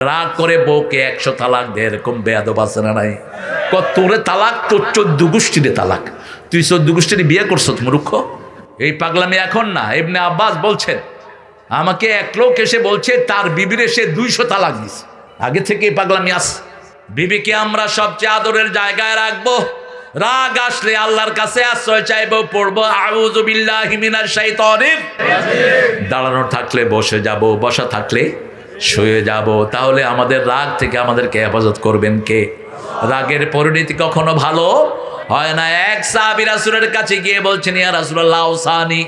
রাগ করে বউকে 100 তালাক দে, এরকম বেয়াদব আছে না নাই? তোরে তালাক, তোর 14 গোষ্ঠীরে তালাক, তুই 14 গোষ্ঠীর বিয়ে করছো মূর্খ। এই পাগলামি এখন না। ইবনে আব্বাস বলছেন, আমাকে এক লোক এসে বলছে তার বিবিরে সে 200 তালাক দিছে। আগে থেকে এই পাগলামি আছে। বিবিকে আমরা সবচেয়ে আদরের জায়গায় রাখবো। রাগ আসলে আল্লাহর কাছে আশ্রয় চাইবো, পড়বো আউযু বিল্লাহি মিনাশ শাইতানির। দাঁড়ানো থাকলে বসে যাব, বসা থাকলে শুয়ে যাব। তাহলে আমাদের রাগ থেকে আমাদেরকে হেফাজত করবেন কে? রাগের পরিণতি কখনো ভালো হয় না। এক সাহাবী রাসূলের কাছে গিয়ে বলছেন, ইয়া রাসূলুল্লাহ ওসানি,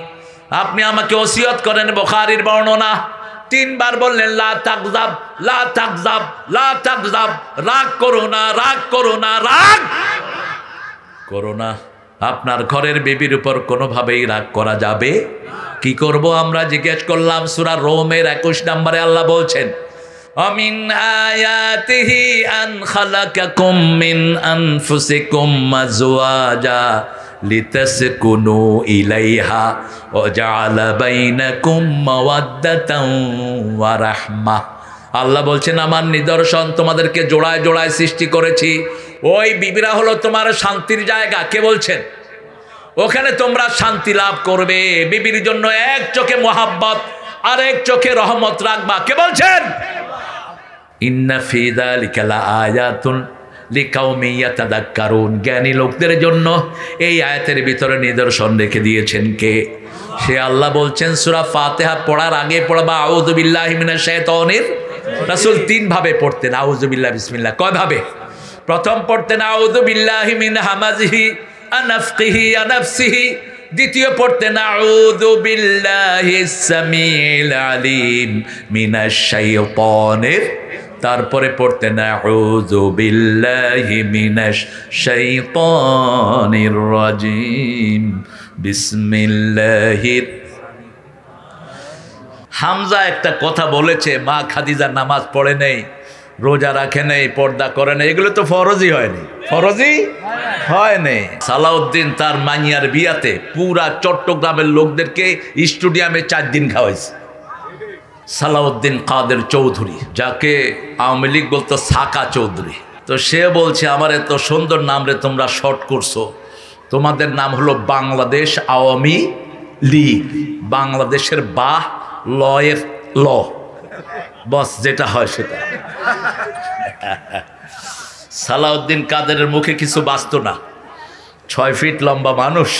আপনি আমাকে ওসিয়ত করেন। বুখারীর বর্ণনা। 3 বার বললেন লা তাকযাব, লা তাকযাব, লা তাকযাব, রাগ করো না, রাগ করো না, রাগ করো না। আপনার ঘরের বিবির উপর কোনোভাবেই রাগ করা যাবে? কি করব আমরা? জিজ্ঞেস করলাম। সূরা রোমের 21 নম্বরে আল্লাহ বলছেন, আমিন আয়াতিহি আন খালাকাকুম মিন আনফুসিকুম আজওয়াজা লিতাসকুনু ইলাইহা ওয়া জাআলা বাইনাকুম মাওয়াদ্দাতান ওয়া রাহমাহ। আল্লাহ বলছেন, আমার নিদর্শন, তোমাদেরকে জোড়ায় জোড়ায় সৃষ্টি করেছি। ওই বিবিরা হলো তোমার শান্তির জায়গা। কে বলছেন? ওখানে তোমরা শান্তি লাভ করবে। বিবির জন্য এক চোখে মোহাব্বত, আরেক চোখে রহমত রাখবা। কে বলছেন? ইন্না ফি যালিকা লাআয়াতুন লিকাউমিন ইয়াতাযাক্কারুন। জ্ঞানী লোকদের জন্য এই আয়াতের ভিতরে নিদর্শন রেখে দিয়েছেন কে? সে আল্লাহ বলছেন, সূরা ফাতিহা পড়ার আগে পড়বা আউযু বিল্লাহি মিনাশ শাইতানির। রাসূল 3 ভাবে পড়তেন আউযু বিল্লাহ বিসমিল্লাহ। কয় ভাবে? প্রথম পড়তেন আউযু বিল্লাহি মিন হামাজিহি আনাফকিহি আনাফসিহি। দ্বিতীয় পড়তেন আউযু বিল্লাহিস সামিউল আলিম মিনাশ শাইতানির। তারপরে পড়তেন আউযু বিল্লাহি মিনাশ শাইতানির রাজিম বিসমিল্লাহির। হামজা একটা কথা বলেছে, মা খাদিজা নামাজ পড়ে নেই, রোজা রাখে নেই, পর্দা করে নেই, এগুলো তো ফরজই হয়নি। ফরজই হয়নি। সালাউদ্দিন তার মাইয়ার বিয়াতে পুরা চট্টগ্রামের লোকদেরকে স্টেডিয়ামে 4 দিন খাওয়াইছে। সালাউদ্দিন কাদের চৌধুরী, যাকে আওয়ামী লীগ বলতো সাকা চৌধুরী। তো সে বলছে, আমার এত সুন্দর নাম রে তোমরা শর্ট করছো, তোমাদের নাম হলো বাংলাদেশ আওয়ামী লীগ। বাংলাদেশের বা লয়ের ল, বস যেটা হয় সেটা। সালাউদ্দিন কাদেরের মুখে কিছু বাঁচত না। 6 ফিট লম্বা মানুষ,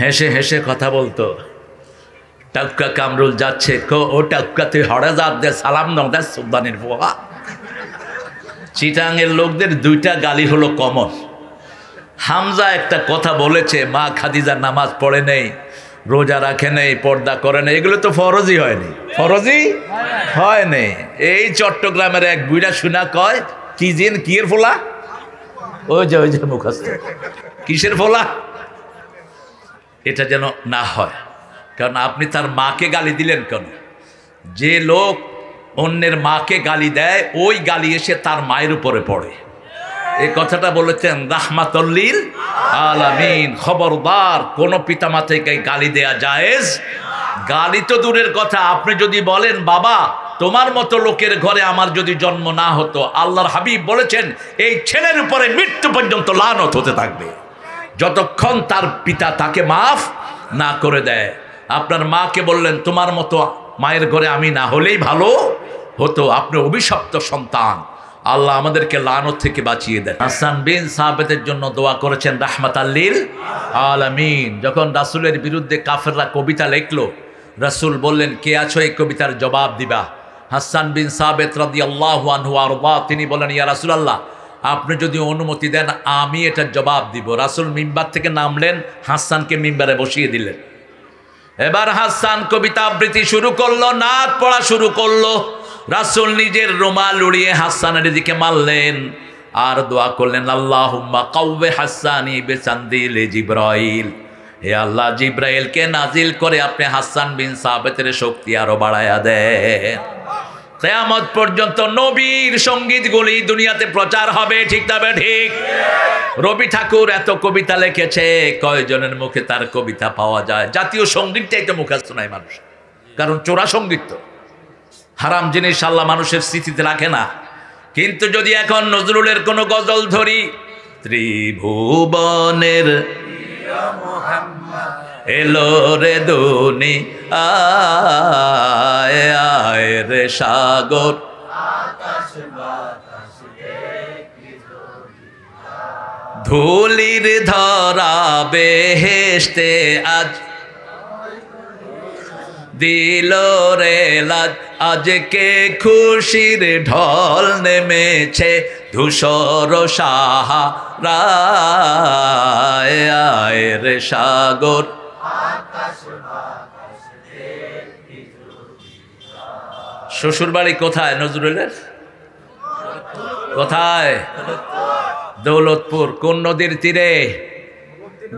হেসে হেসে কথা বলতো। টাক্কা কামরুল যাচ্ছে, ও টাক্কা তুই হরে যা দে, সালাম দাও দে সুলতানের পোহা। চিটাঙের লোকদের 2টা গালি হলো কমন। হামজা একটা কথা বলেছে, মা খাদিজা নামাজ পড়ে নেই, রোজা রাখে নেই, পর্দা করে নেই, এগুলো তো ফরজই হয়নি। ফরজই হয়নি। এই চট্টগ্রামের এক বুড়া শুনা কয়, কি জিন কিয়ের ফোলা? ওই যে মুখস্থ, কিসের ফোলা? এটা যেন না হয়। কারণ আপনি তার মাকে গালি দিলেন কেন? যে লোক অন্যের মাকে গালি দেয়, ওই গালি এসে তার মায়ের উপরে পড়ে। এই কথাটা বলেছেন রাহমাতুল্লিল আলামিন। খবরদার, কোন পিতামাতাকে গালি দেয়া জায়েজ। গালি তো দূরের কথা, আপনি যদি বলেন, বাবা তোমার মতো লোকের ঘরে আমার যদি জন্ম না হতো, আল্লাহর হাবিব বলেছেন এই ছেলের উপরে মৃত্যু পর্যন্ত লানত হতে থাকবে, যতক্ষণ তার পিতা তাকে মাফ না করে দেয়। আপনার মাকে বললেন, তোমার মতো মায়ের ঘরে আমি না হলেই ভালো হতো, আপনি অভিশপ্ত সন্তান। আল্লাহ আমাদেরকে লানত থেকে বাঁচিয়ে দেন। হাসান বিন সাবিতের জন্য দোয়া করেছেন রাহমাতাল লিল আলামিন। যখন রাসূলের বিরুদ্ধে কাফেররা কবিতা লিখলো, রাসূল বললেন, কে আছো এই কবিতার জবাব দিবা? হাসান বিন সাবিত রাদিয়াল্লাহু আনহু আরদা, তিনি বলেন, ইয়া রাসূলুল্লাহ, আপনি যদি অনুমতি দেন আমি এটার জবাব দিব। রাসূল মিম্বার থেকে নামলেন, হাসানকে মিম্বারে বসিয়ে দিলেন। এবার হাসান কবিতা আবৃত্তি শুরু করলো, নাত পড়া শুরু করলো। রাসূল নিজের রুমাল উড়িয়ে হাসানের দিকে মারলেন আর দোয়া করলেন, আল্লাহুম্মা কাউবে হাসানি বিসান্দিল জিব্রাইল। হে আল্লাহ, জিব্রাইলকে নাজিল করে আপনি হাসান বিন সাবিতের শক্তি আরো বাড়ায়া দেন। কিয়ামত পর্যন্ত নবীর সঙ্গীতগুলি দুনিয়াতে প্রচার হবে। ঠিক তবে ঠিক। রবি ঠাকুর এত কবিতা লিখেছে, কয়জনের মুখে তার কবিতা পাওয়া যায়? জাতীয় সঙ্গীতটাই তো মুখস্থ নাই মানুষ, কারণ চোরা সঙ্গীত তো। হারাম জিনিস আল্লাহ মানুষের স্মৃতিতে রাখে না। কিন্তু যদি এখন নজরুলের কোনো গজল ধরি, ত্রিভুবনের এলো রে দুনি আয় আয় রে সাগর, ধুলির ধরা বেহেশতে আজ দিল রে লাজ, আজকে খুশির ঢল নেমেছে ধূসর সাহারায় আয় রে সাগর। শ্বশুর বাড়ি কোথায় নজরুলের? কোথায়? দৌলতপুর। কোন নদীর তীরে?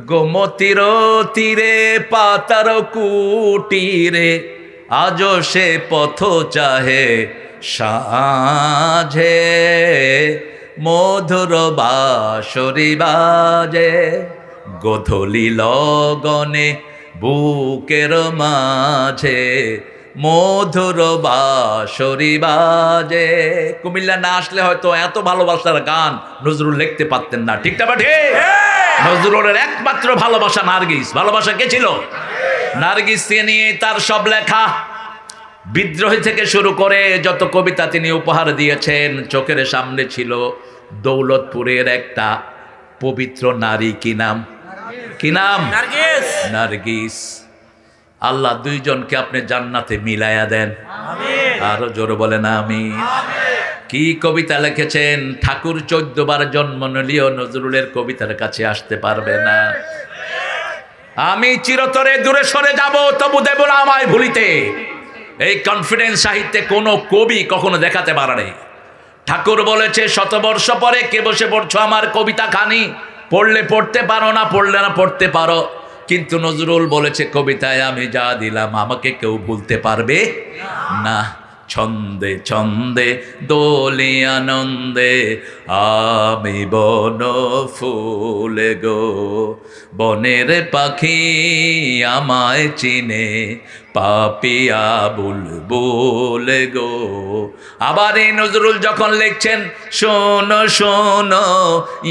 গোমতীর তীরে পাতার কুটিরে, আজও সে পথ চাহে সাঁঝে, মধুর বাঁশরি বাজে গোধূলি লগনে বুকের মাঝে, মধুর বাঁশরি বাজে। কুমিল্লা না আসলে হয়তো এত ভালোবাসার গান নজরুল লিখতে পারতেন না। ঠিক না ঠিক? নজরুলের একমাত্র ভালোবাসা নার্গিস। ভালোবাসা কে ছিল? নার্গিসকে নিয়ে তার সব লেখা। বিদ্রোহী থেকে শুরু করে যত কবিতা তিনি উপহার দিয়েছেন, চোখের সামনে ছিল দৌলতপুরের একটা পবিত্র নারী। কি নাম? কি নাম? নার্গিস। নার্গিস। আল্লাহ দুইজনকে আপনি জান্নাতে মিলায়া দেন। আরো জোরে বলেন আমিন। কি কবিতা লিখেছেন! ঠাকুর 14 বার জন্ম নিলেও নজরুলের কবিতার কাছে আসতে পারবে না। আমি চিরতরে দূরে সরে যাব, তবু দেব না আমায় ভুলিতে। এই কনফিডেন্স সাহিত্যে কোনো কবি কখনো দেখাতে পারে নাই। ঠাকুর বলেছে, শতবর্ষ পরে কে বসে পড়ছো আমার কবিতা খানি, পড়লে পড়তে পারো, না পড়লে না পড়তে পারো। কিন্তু নজরুল বলেছে, কবিতায় আমি যা দিলাম আমাকে কেউ ভুলতে পারবে না। ছন্দে ছন্দে দোলি আনন্দে আমি বন ফুলে গো, বনের পাখি আমায় চিনে পাপিয়া বুলবুল গো। আবার এই নজরুল যখন লিখছেন, শোনো শোনো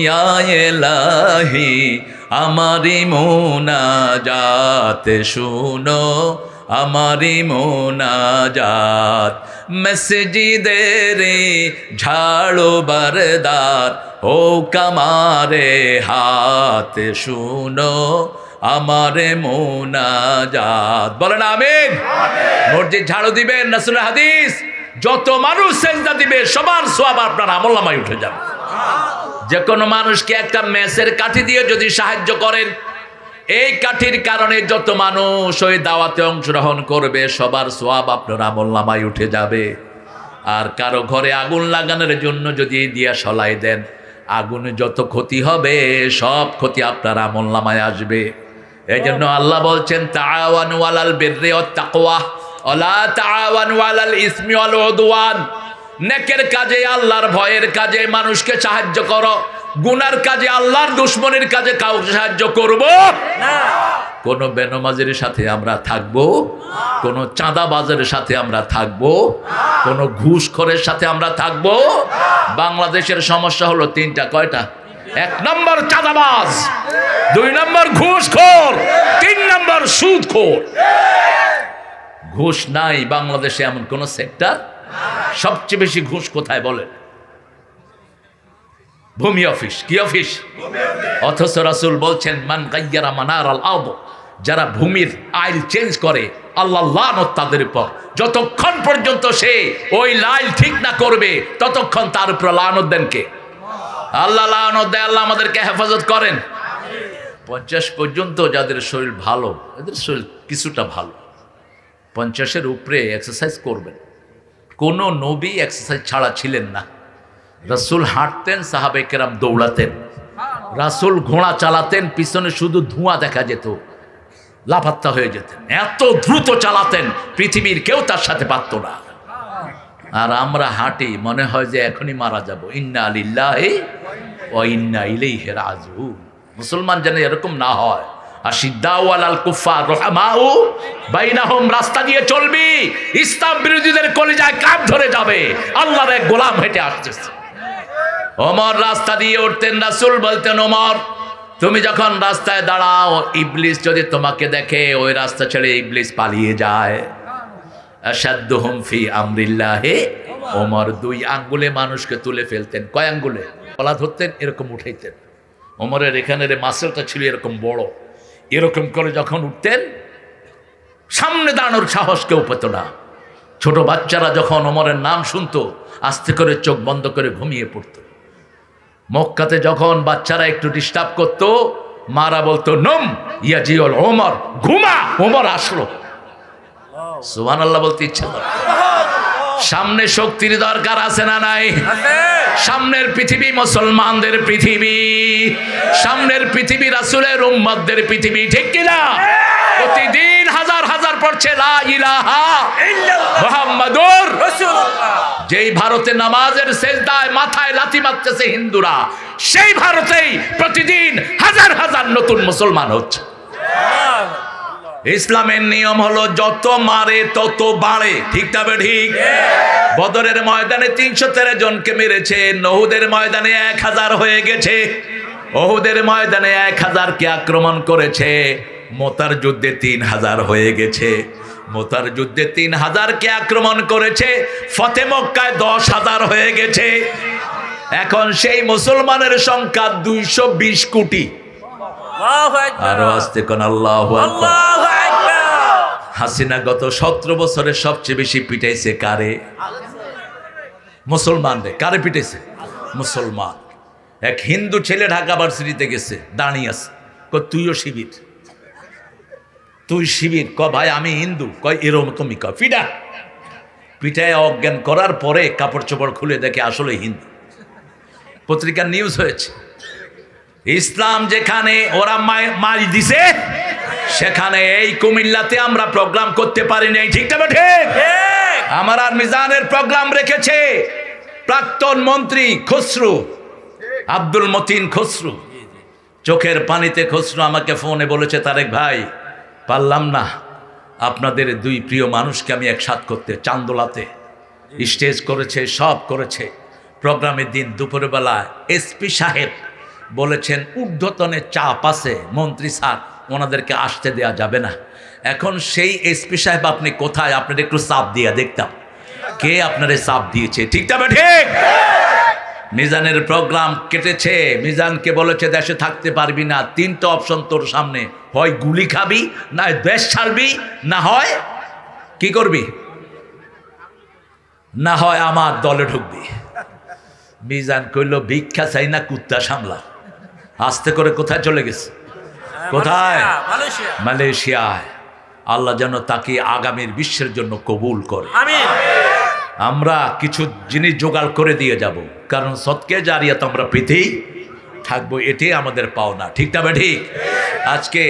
ইয়া এলাহি আমারি মুনাজাত, শুনো আমারি মুনাজাত, মসজিদের ঝাড়ু বারদার ও কামারে হাত, শুনো আমারে মুনাজাত। বলেন আমিন। মসজিদ ঝাড়ু দিবেন, রাসূলের হাদিস, যত মানুষ সেজদা দিবে সবার সওয়াব আপনার আমলনামায় উঠে যাবে। যে কোনো মানুষকে একটা মেসের কাঠি দিয়ে যদি সাহায্য করেন, এই কাঠির কারণে যত মানুষ ওই দাওয়াতে অংশগ্রহণ করবে সবার সওয়াব আপনার আমলনামায় উঠে যাবে। আর কারো ঘরে আগুন লাগানোর জন্য যদি এই দিয়া সলাই দেন, আগুনে যত ক্ষতি হবে সব ক্ষতি আপনার আমলনামায় আসবে। এই জন্য আল্লাহ বলছেন, তাআওয়ানু আলাল বিররি ওয়াত তাকওয়া ওয়ালা তাআওয়ানু আলাল ইসমি ওয়াল উদওয়ান। নেকের কাজে, আল্লাহর ভয়ের কাজে মানুষকে সাহায্য করো, গুনার কাজে, আল্লাহর দুশমনের কাজে কাউকে সাহায্য করব না। কোন বেনমাজের সাথে আমরা থাকবো, কোন চাঁদাবাজের সাথে আমরা থাকবো, কোন ঘুষখোরের সাথে আমরা থাকবো। বাংলাদেশের সমস্যা হলো তিনটা। কয়টা? 1 নম্বর চাঁদাবাজ, 2 নম্বর ঘুষখোর, 3 নম্বর সুদখোর। ঘুষ নাই বাংলাদেশে এমন কোন সেক্টর। সবচেয়ে বেশি ঘুষ কোথায় বলেন? ভূমি অফিস। কি অফিস? অথচ রাসূল বলছেন, মান গায়্যারা মানার আল আরদ, যারা ভূমির আইল চেঞ্জ করে আল্লাহ লানত তাদের উপর। যতক্ষণ পর্যন্ত সে ওই লাইল ঠিক না করবে ততক্ষণ তার উপর লানত দেন কে? আল্লাহ লানত দেয়। আল্লাহ আমাদেরকে হেফাজত করেন। 50 পর্যন্ত যাদের শরীর ভালো, এদের শরীর কিছুটা ভালো, 50-এর উপরে এক্সারসাইজ করবেন। কোনো নবী এক্সারসাইজ ছাড়া ছিলেন না। রাসূল হাঁটতেন, সাহাবে কেরাম দৌড়াতেন। রাসূল ঘোড়া চালাতেন, পিছনে শুধু ধোঁয়া দেখা যেত, লাফাত্তা হয়ে যেতেন। এত দ্রুত চালাতেন, পৃথিবীর কেউ তার সাথে পারত না। আর আমরা হাঁটি, মনে হয় যে এখনই মারা যাব। ইন্না লিল্লাহি ওয়া ইন্না ইলাইহি রাজিউন। মুসলমান যেন এরকম না হয়। আশিদ্দাউ আলাল কুফার রহমাউ বাইনাহুম, রাস্তা দিয়ে চলবি, ইসলাম বিরোধীদের কলিজায় কাপ ধরে যাবে, আল্লাহর এক গোলাম হেঁটে আসতেছে। ওমর রাস্তা দিয়ে উঠতেন, রাসূল বলতেন, ওমর তুমি যখন রাস্তায় দাঁড়াও, ইবলিস যদি তোমাকে দেখে ওই রাস্তা ছেড়ে ইবলিস পালিয়ে যায়। আশাদ্দুহুম ফি আমরিল্লাহি ওমর, 2 আঙ্গুলে মানুষকে তুলে ফেলতেন। কয় আঙ্গুলে? গলা ধরতেন, এরকম উঠাইতেন। ওমরের এখানের মাসেলটা ছিল এরকম বড়, এরকম করে যখন উঠতেন সামনে দাঁড়ানোর সাহস কেউ পেত না। ছোট বাচ্চারা যখন ওমরের নাম শুনতো আস্তে করে চোখ বন্ধ করে ঘুমিয়ে পড়ত। মক্কাতে যখন বাচ্চারা একটু ডিস্টার্ব করত, মারা বলতো নম ইয়াজিউল ওমর, ঘুমা, ওমর আসলো। সুবহানাল্লাহ বলতে ইচ্ছা করে। সামনে শক্তির দরকার আছে না নাই? সামনের পৃথিবী মুসলমানদের পৃথিবী, সামনের পৃথিবী রাসূলের উম্মতদের পৃথিবী, ঠিক কিনা? প্রতিদিন হাজার হাজার পড়ছে লা ইলাহা ইল্লাল্লাহ মুহাম্মাদুর রাসূলুল্লাহ। যেই ভারতে নামাজের সেজদায় মাথায় লাথি মারতেছে হিন্দুরা, সেই ভারতেই প্রতিদিন হাজার হাজার নতুন মুসলমান হচ্ছে। ইসলামের নিয়ম হলো যত মারে তত বাড়ে, ঠিক তবে ঠিক। বদরের ময়দানে 313 জনকে মেরেছে, নহদের ময়দানে 1000 হয়ে গেছে, ওহুদের ময়দানে 1000কে আক্রমণ করেছে, মোতার যুদ্ধে 3000 হয়ে গেছে, মোতার যুদ্ধে 3000কে আক্রমণ করেছে, ফতে মক্কায় 10,000 হয়ে গেছে। এখন সেই মুসলমানের সংখ্যা 220 কোটি। আরো আসতে কোন আল্লাহু আকবার। হাসিনা গত 17 বছরে সবচেয়ে বেশি পিটাইছে কারে? মুসলমানদের। কারে পিটাইছে? মুসলমান। এক হিন্দু ছেলে ঢাকা ভার্সিটিতে গেছে, দাঁড়িয়ে আছে, তুইও শিবির, তুই শিবির? ভাই আমি হিন্দু। এরকমই পিটা। পিটায় অজ্ঞান করার পরে কাপড় চোপড় খুলে দেখে আসলে হিন্দু। পত্রিকার নিউজ হয়েছে। ইসলাম যেখানে ওরা মারি দিছে, সেখানে এই কুমিল্লাতে আমরা প্রোগ্রাম করতে পারি নাই, ঠিক না? ঠিক। আমার আর মিজানের প্রোগ্রাম রেখেছে প্রাক্তন মন্ত্রী খসরু, আব্দুল মতিন খসরু। চোখের পানিতে খসরু আমাকে ফোনে বলেছে, তারেক ভাই পারলাম না, আপনাদের 2 প্রিয় মানুষকে আমি একসাথ করতে। চান্দোলাতে স্টেজ করেছে, সব করেছে। প্রোগ্রামের দিন দুপুরবেলা এসপি সাহেব বলেছেন ঊর্ধ্বতনে চাপ আছে, মন্ত্রী স্যার ওনাদেরকে আসতে দেয়া যাবে না। এখন সেই এসপি সাহেব আপনি কোথায়? আপনার একটু চাপ দিয়ে দেখতাম কে আপনারে চাপ দিয়েছে, ঠিক না? ঠিক। মিজানের প্রোগ্রাম কেটেছে, মিজানকে বলেছে দেশে থাকতে পারবি না, 3টা অপশন তোর সামনে, হয় গুলি খাবি, না দেশ ছাড়বি, না হয় কি করবি, না হয় আমার দলে ঢুকবি। মিজান কইল ভিক্ষা চাই না, কুত্তা সামলা। আস্তে করে কোথায় চলে গেছে? কোথায়? মালয়েশিয়ায়। আল্লাহ যেন তাকে আগামীর বিশ্বের জন্য কবুল করে। আমরা কিছু জিনিস জোগাড় করে দিয়ে যাব, কারণ সৎকে জারিয়া তো আমরা পেতেই থাকবো, এটাই আমাদের পাওনা, ঠিক না? ঠিক। আজকে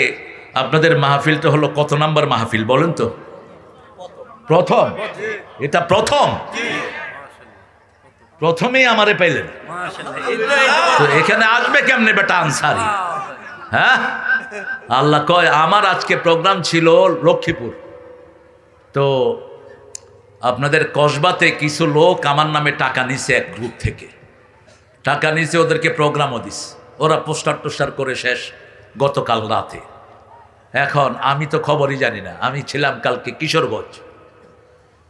আপনাদের মাহফিলটা হলো কত নাম্বার মাহফিল বলেন তো? প্রথম। এটা প্রথম, প্রথমেই আমারে পাইলেন তো এখানে আসবে কেমনে বেটা আনসারি? হ্যাঁ, আল্লাহ কয় আমার আজকে প্রোগ্রাম ছিল লক্ষ্মীপুর, তো আপনাদের কসবাতে কিছু লোক আমার নামে টাকা নিছে, এক গ্রুপ থেকে টাকা নিছে, ওদেরকে প্রোগ্রামও দিস, ওরা পোস্টার টোস্টার করে শেষ গতকাল রাতে। এখন আমি তো খবরই জানি না, আমি ছিলাম কালকে কিশোরগঞ্জ,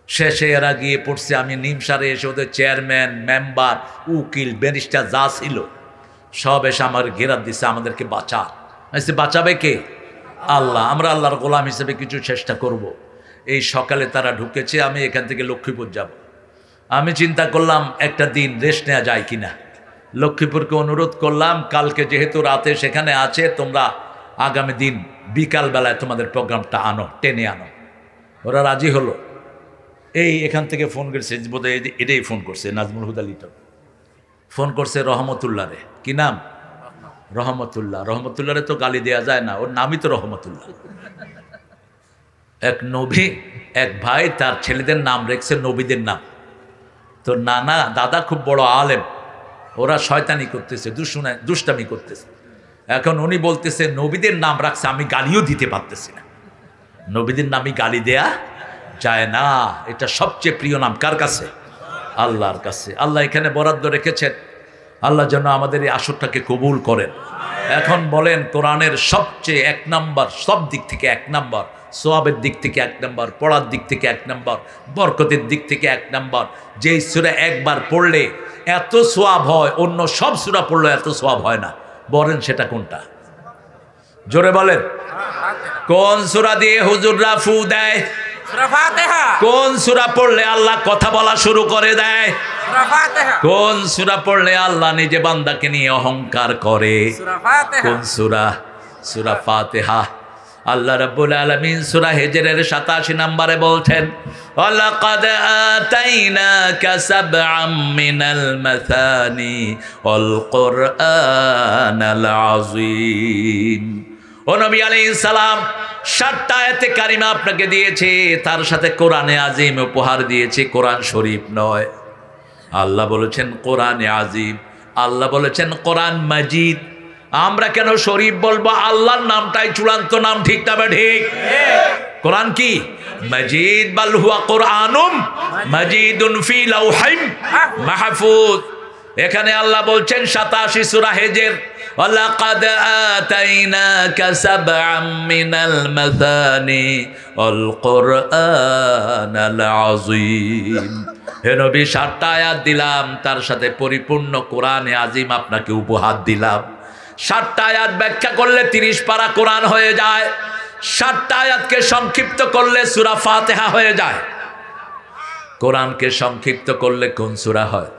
শেষে এরা গিয়ে পড়ছে, আমি নিমসারে এসে ওদের চেয়ারম্যান, মেম্বার, উকিল, ব্যারিস্টার যা ছিল সব এসে আমার ঘেরাত দিছে, আমাদেরকে বাঁচা। বাঁচাবে কে? আল্লাহ। আমরা আল্লাহর গোলাম হিসেবে কিছু চেষ্টা করব। এই সকালে তারা ঢুকেছে, আমি এখান থেকে লক্ষ্মীপুর যাব। আমি চিন্তা করলাম একটা দিন রেস্ট নেওয়া যায় কিনা। লক্ষ্মীপুরকে অনুরোধ করলাম, কালকে যেহেতু রাতে সেখানে আছে, তোমরা আগামী দিন বিকালবেলায় তোমাদের প্রোগ্রামটা আনো, টেনে আনো। ওরা রাজি হলো। এই এখান থেকে ফোন করছে, বোধহয় এটাই ফোন করছে, নাজমুল হুদা লিটন ফোন করছে রহমতুল্লাহ রে। কি নাম? রহমতুল্লাহ। রহমতুল্লাহরে তো গালি দেওয়া যায় না, ওর নামই তো রহমতুল্লাহ। এক নবী, এক ভাই তার ছেলেদের নাম রেখেছে নবীদের নাম। তো নানা দাদা খুব বড় আলেম, ওরা শয়তানি করতেছে, দুষ্টামি করতেছে। এখন উনি বলতেছে নবীদের নাম রাখছে, আমি গালিও দিতে পারতেছি না। নবীদের নামই গালি দেয়া যায় না। এটা সবচেয়ে প্রিয় নাম কার কাছে? আল্লাহর কাছে। আল্লাহ এখানে বরাদ্দ রেখেছেন, আল্লাহ যেন আমাদের এই আসরটাকে কবুল করেন। এখন বলেন, কোরআনের সবচেয়ে 1 নম্বর, সব দিক থেকে 1 নম্বর, সোয়াবের দিক থেকে 1 নম্বর, পড়ার দিক থেকে 1 নম্বর, বরকতের দিক থেকে 1 নম্বর, যেই সূরা একবার পড়লে এত সোয়াব হয়, অন্য সব সূরা পড়লে এত সোয়াব হয় না, বলেন সেটা কোনটা? জোরে বলেন। কোন সূরা দিয়ে হুজুররা ফু দেয়? সূরা ফাতিহা। কোন সূরা পড়লে আল্লাহ কথা বলা শুরু করে দেয়? সূরা ফাতিহা। কোন সূরা পড়লে আল্লাহ নিজে বান্দাকে নিয়ে অহংকার করে? সূরা ফাতিহা। কোন সূরা? সূরা ফাতিহা। আল্লাহ রাব্বুল আলামিন সূরা হিজরের 87 নম্বরে বলছেন, ওয়ালাকাদ আতাইনাকা সাবআম মিনাল মাসানি ওয়াল কুরআনাল আযীম। ও নবী আলাইহিস সালাম, 7টা আয়াতে কারিমা আপনাকে দিয়েছে, তার সাথে কোরআনে আযীম উপহার দিয়েছে, কোরআন শরীফ নয়। আল্লাহ বলেছেন কোরআনে আযীম, আল্লাহ বলেছেন কোরআন মাজিদ। আমরা কেন শরীফ বলবো? আল্লাহর নামটাই চূড়ান্ত নাম, ঠিক না ঠিক? কোরআন কি মাজিদ? বাল হুয়া কোরআনুম মাজিদুন ফি লাওহিম মাহফুজ। এখানে আল্লাহ বলছেন 87 সূরা হিজর, ওয়ালাকাদ আতাইনাকা সাবআম মিনাল মাসানি ওয়াল কুরআনাল আযীম। হে নবী, 7টা আয়াত দিলাম, তার সাথে পরিপূর্ণ কোরআনে আযীম আপনাকে উপহার দিলাম। 7টা আয়াত ব্যাখ্যা করলে 30 পারা কোরআন হয়ে যায়। 7টা আয়াতকে সংক্ষিপ্ত করলে সূরা ফাতিহা হয়ে যায়। কোরআনকে সংক্ষিপ্ত করলে কোন সূরা হয়?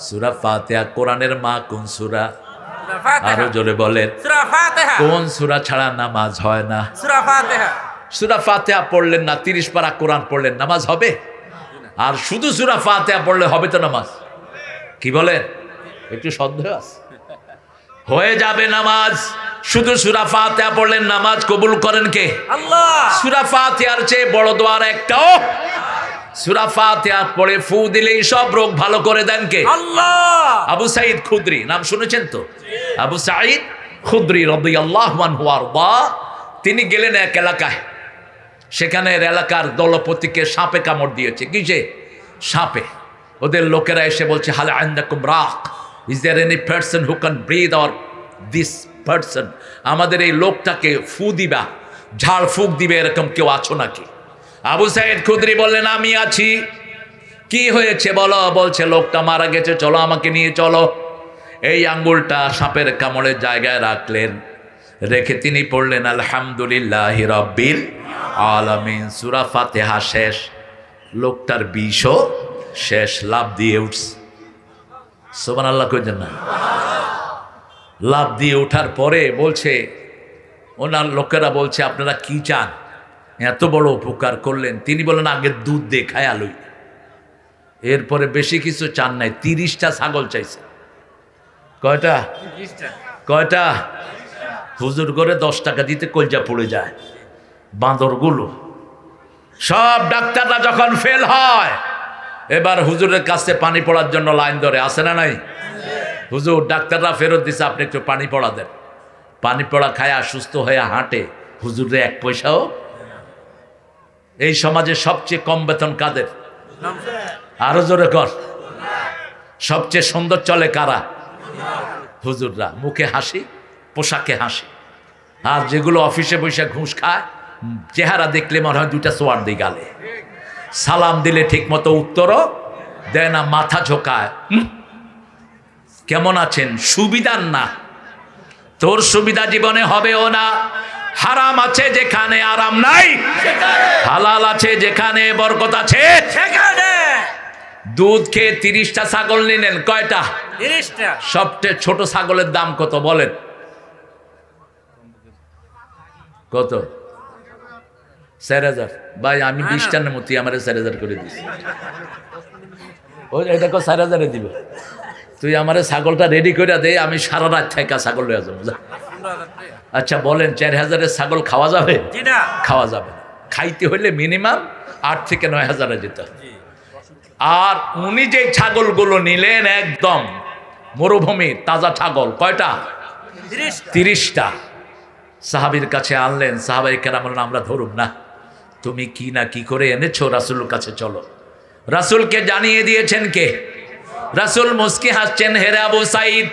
সূরা ফাতিহা। কোরআনের মা কোন সূরা? সূরা ফাতিহা। আরো জোরে বলেন। সূরা ফাতিহা। কোন সূরা ছাড়া নামাজ হয় না? সূরা ফাতিহা। সূরা ফাতিহা পড়লেন না, 30 পারা কোরআন পড়লেন, নামাজ হবে? আর শুধু সূরা ফাতিহা পড়লে হবে তো নামাজ? কি বলেন? একটু সন্দেহ আছে? হয়ে যাবে নামাজ। শুধু সূরা ফাতিহা পড়লেন, নামাজ কবুল করেন কে? আল্লাহ। সূরা ফাতিহার চেয়ে বড় দোয়ার একটাও? সূরা ফাতিহা পড়ে ফু দিলেই সব রোগ ভালো করে দেন কে? আল্লাহ। আবু সাঈদ খুদরি, নাম শুনেছেন তো? আবু সাঈদ খুদরি রাদিয়াল্লাহু আনহু আরদা, তিনি গেলেন এক এলাকায়, সেখানের এলাকার দলপতিকে সাপে কামড় দিয়েছে। কিসে? সাপে। ওদের লোকেরা এসে বলছে, হাল আনদাকুম রাক, is there any person who can breathe or this person? আমাদের এই লোকটাকে ফু দিবা, ঝাড় ফুক দিবে, এরকম কেউ আছো নাকি? আবু সাঈদ খুদরি বললেন, আমি আছি। কি হয়েছে বলো? বলছে, লোকটা মারা গেছে, চলো আমাকে নিয়ে চলো। এই আঙ্গুলটা সাপের কামড়ের জায়গায় রাখলেন, রেখে তিনি পড়লেন আলহামদুলিল্লাহি রাব্বিল আলামিন। সূরা ফাতিহা শেষ, লোকটার বিষও শেষ, লাভ দিয়ে উঠছে। সুবহানাল্লাহ কইছেন না? লাভ দিয়ে ওঠার পরে বলছে, ওনার লোকেরা বলছে, আপনারা কি চান? এত বড় উপকার করলেন। তিনি বলেন, আগে দুধ দিয়ে খায়া লই। এরপরে বেশি কিছু চান নাই, 30টা ছাগল চাইছে। কয়টা? কয়টা? হুজুর করে 10 টাকা দিতে কলজা পড়ে যায়। বাঁদরগুলো সব ডাক্তাররা যখন ফেল হয়, এবার হুজুরের কাছে পানি পড়ার জন্য লাইন ধরে, আসে না নাই? হুজুর, ডাক্তাররা ফেরত দিছে, আপনি একটু পানি পড়া দেন। পানি পড়া খায়া সুস্থ হয়ে হাঁটে, হুজুরে 1 পয়সাও। এই সমাজে সবচেয়ে কম বেতন কাদের? আরো জোরে কর। সবচেয়ে সুন্দর চলে কারা? হুজুররা। মুখে হাসি, পোশাকে হাসি। আর যেগুলো অফিসে বসে ঘুষ খায়, চেহারা দেখলে মনে হয় 2টা সোয়ার দিই গালে। সালাম দিলে ঠিক মতো উত্তরও দেয় না, মাথা ঝোঁকায়। কেমন আছেন? সুবিধার না, তোর সুবিধা জীবনে হবেও না। হারাম আছে যেখানে আরাম নাই, হালাল আছে যেখানে বরকত আছে সেখানে। দুধ খেয়ে 30টা ছাগল নিলেন, কয়টা? 30টা। সবচেয়ে ছোট ছাগলের দাম কত বলেন? কত? 4000। ভাই, আমি 20টা নেমতি, আমার 4000 করে দিস। ওই এটা 4000 দিবে। তুই আমার ছাগলটা রেডি করে দে, আমি সারা রাত থেকে ছাগল লয়ে যাবো। আচ্ছা বলেন, 4000-এর ছাগল খাওয়া যাবে? খাওয়া যাবে না। খাইতে হইলে মিনিমাম 8 থেকে 9000-এ যেতে হবে। আর উনি যে ছাগলগুলো নিলেন, একদম মরুভূমির তাজা ছাগল, কয়টা? 30টা সাহাবীর কাছে আনলেন। সাহাবায়ে কেরাম বললেন, আমরা ধরুম না, তুমি কি না কি করে এনেছো, রাসূলের কাছে চলো। রাসূলকে জানিয়ে দিয়েছেন কে? রাসূল মুস্কি হাসছেন, হেরে আবু সাঈদ,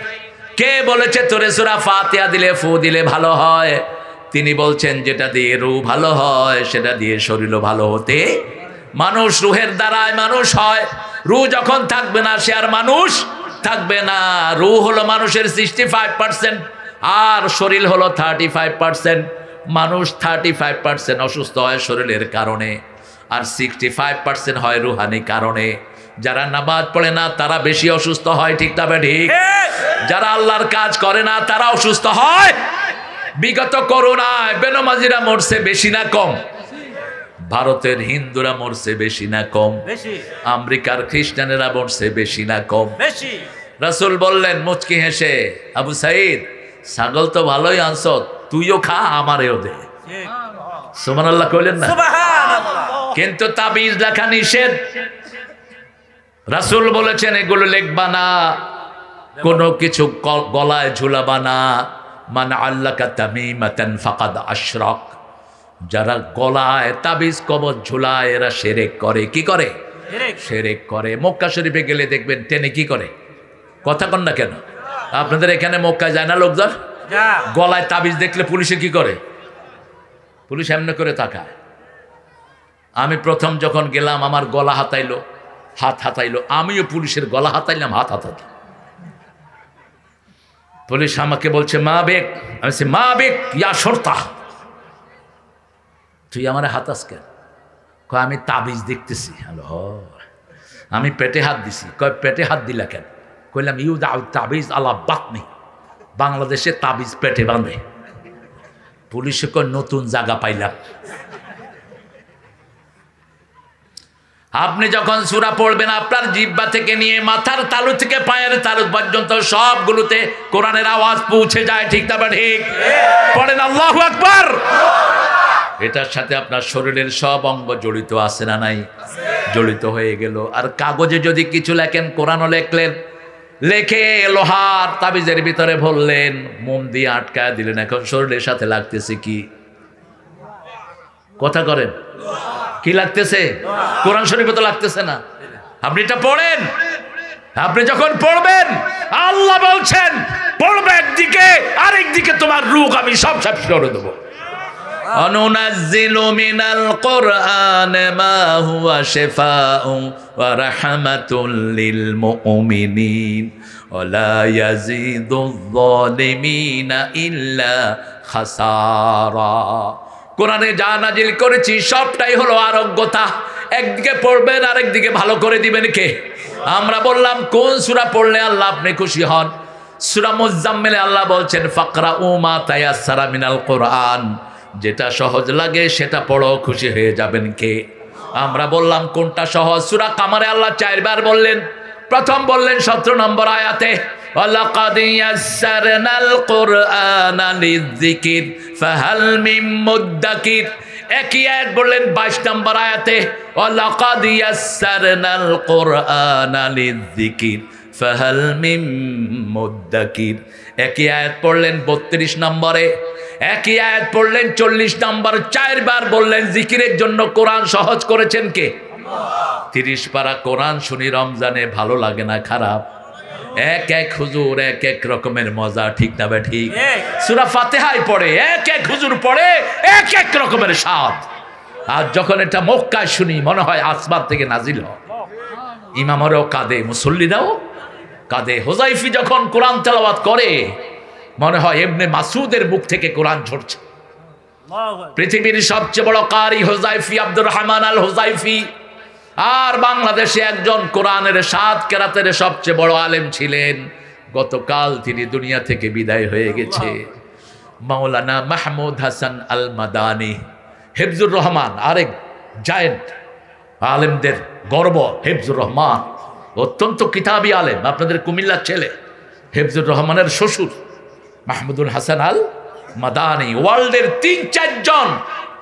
কে বলেছে তোরে সূরা ফাতিহা দিলে ফু দিলে ভালো হয়? তিনি বলছেন, যেটা দিয়ে রূহ ভালো হয় সেটা দিয়ে শরীরও ভালো হতে। মানুষ রূহের দ্বারায় মানুষ হয়, রূহ যখন থাকবে না সে আর মানুষ থাকবে না। রূহ হলো মানুষের 65% আর শরীর হলো 35%। মানুষ 35% অসুস্থ হয় শরীরের কারণে, আর 65% হয় রুহানি কারণে। যারা নামাজ পড়ে না তারা বেশি অসুস্থ হয়, ঠিক তবে ঠিক। যারা আল্লাহর কাজ করে না তারা অসুস্থ হয়। বিগত করোনায় বেনমাজিরা মরছে বেশি না কম? ভারতের হিন্দুরা মরছে বেশি না কম? আমেরিকার খ্রিস্টানেরা মরছে বেশি না কম? রাসূল বললেন মুচকি হেসে, আবু সাঈদ, ছাগল তো ভালোই আনছ, তুইও খা, আমারেও দে। সুবহানাল্লাহ কইলেন না? কিন্তু তাবিজ লেখা নিষেধ। রাসূল বলেছেন এগুলো লিখবা না, কোনো কিছু গলায় ঝুলাবা না। মান আল্লাকা তামিমাতান ফাকাদ আশরাক। যারা গলায় তাবিজ কবজ ঝুলায় এরা শিরক করে। কি করে? শিরক করে। মক্কা শরীফে গেলে দেখবেন টেনে কি করে, কথা কন না কেন? আপনাদের এখানে মক্কায় যায় না লোকজন? গলায় তাবিজ দেখলে পুলিশে কি করে? পুলিশ এমনি করে তাকায়। আমি প্রথম যখন গেলাম আমার গলা হাতাইলো, হাত হাতাইলো, আমিও পুলিশের গলা হাতাইলাম, হাত হাতাইলাম। পুলিশ আমাকে বলছে মা বেক। আমি বলছি মা বেক ইয়া শর্তা। তুই আমার হাতাস কেন? কয় আমি তাবিজ দেখতেছি। হ্যালো, আমি পেটে হাত দিছি। কয় পেটে হাত দিলা কেন? কইলাম ইউ দাউ তাবিজ আলা বাতনি। বাংলাদেশে তাবিজ পেটে বাঁধে। পুলিশে কয় নতুন জায়গা পাইলাম। আপনি যখন সূরা পড়বেন আপনার জিহ্বা থেকে নিয়ে মাথার তালু থেকে পায়ের তালু পর্যন্ত সবগুলোতে কোরআনের আওয়াজ পৌঁছে যায়, ঠিক না ঠিক? পড়েন আল্লাহু আকবার। এটার সাথে আপনার শরীরের সব অঙ্গ জড়িত আছে না নাই? জড়িত হয়ে গেল। আর কাগজে যদি কিছু লেখেন, কোরআনও লেখলেন, লেখে লোহার তাবিজের ভিতরে ভরলেন, মোম দিয়ে আটকায় দিলেন, এখন শরীরের সাথে লাগতেছে কি? কথা করেন, কি লাগতেছে? কোরআন শরীফে তো লাগতেছে না। আপনি এটা পড়েন। আপনি যখন পড়বেন আল্লাহ বলছেন পড়বে একদিকে, আরেকদিকে তোমার রূহ আমি সব শেষ করে দেবো। অনুনাজ্জিলু মিনাল কুরআনি মা হুয়া শিফাউ ওয়া রাহমাতুল লিল মুমিনিন ওয়া লা ইয়াজিদুয যালিমিনা ইল্লা খাসারা। কোরআনে যা নাজিল করেছি সবটাই হলো আরোগ্যতা। একদিকে পড়বেন, আরেকদিকে ভালো করে দিবেন কে? আমরা বললাম কোন সূরা পড়লে আল্লাহ আপনি খুশি হন? সূরা মুজাম্মিলে আল্লাহ বলছেন ফাকরাউ মা তায়াসসারা মিনাল কুরআন। যেটা সহজ লাগে সেটা পড়ো, খুশি হয়ে যাবেন কে? আমরা বললাম কোনটা সহজ? সূরা কামারে আল্লাহ 4 বার বললেন। প্রথম বললেন 17 নম্বর আয়াতে ওয়ালাকাদ ইয়াসসারনাল কুরআনা লিযিকির ফাহাল মিন মুদ্দাকির। একই আয়াত বললেন 22 নম্বর আয়াতে ওয়ালাকাদ ইয়াসসারনাল কুরআনা লিযিকির ফাহাল মিন মুদ্দাকির। একই আয়াত পড়লেন 32 নম্বরে, একই আয়াত পড়লেন 40 নম্বর। 4 বার বললেন জিকিরের জন্য কোরআন সহজ করেছেন কে? 30 পারা কোরআন শুনি রমজানে, ভালো লাগে না খারাপ? এক এক হুজুর এক এক রকমের মজা, ঠিক না ঠিক? সূরা ফাতিহায় পড়ে এক এক হুজুর পড়ে এক এক রকমের স্বাদ। আর যখন এটা মক্কায় শুনি মনে হয় আসমান থেকে নাজিল হয়। ইমামরাও কাঁদে, মুসল্লিরাও কাঁদে। হুযায়ফা যখন কোরআন তেলাওয়াত করে মনে হয় ইবনে মাসউদের মুখ থেকে কোরআন ঝরছে। পৃথিবীর সবচেয়ে বড় কারি হুযায়ফা, আব্দুর রহমান আল হুযায়ফি। আর বাংলাদেশে একজন কোরআনের 7 কেরাতের সবচেয়ে বড় আলেম ছিলেন। গতকাল তিনি দুনিয়া থেকে বিদায় হয়ে গেছে। মাওলানা মাহমুদ হাসান আল মাদানী, হিফজুর রহমান, আরেক জায়েন্ট আলেমদের গর্ব। হিফজুর রহমান অত্যন্ত কিতাবি আলেম, আপনাদের কুমিল্লার ছেলে। হিফজুর রহমানের শ্বশুর মাহমুদুল হাসান আল মাদানী ওয়ার্ল্ডের 3-4 জন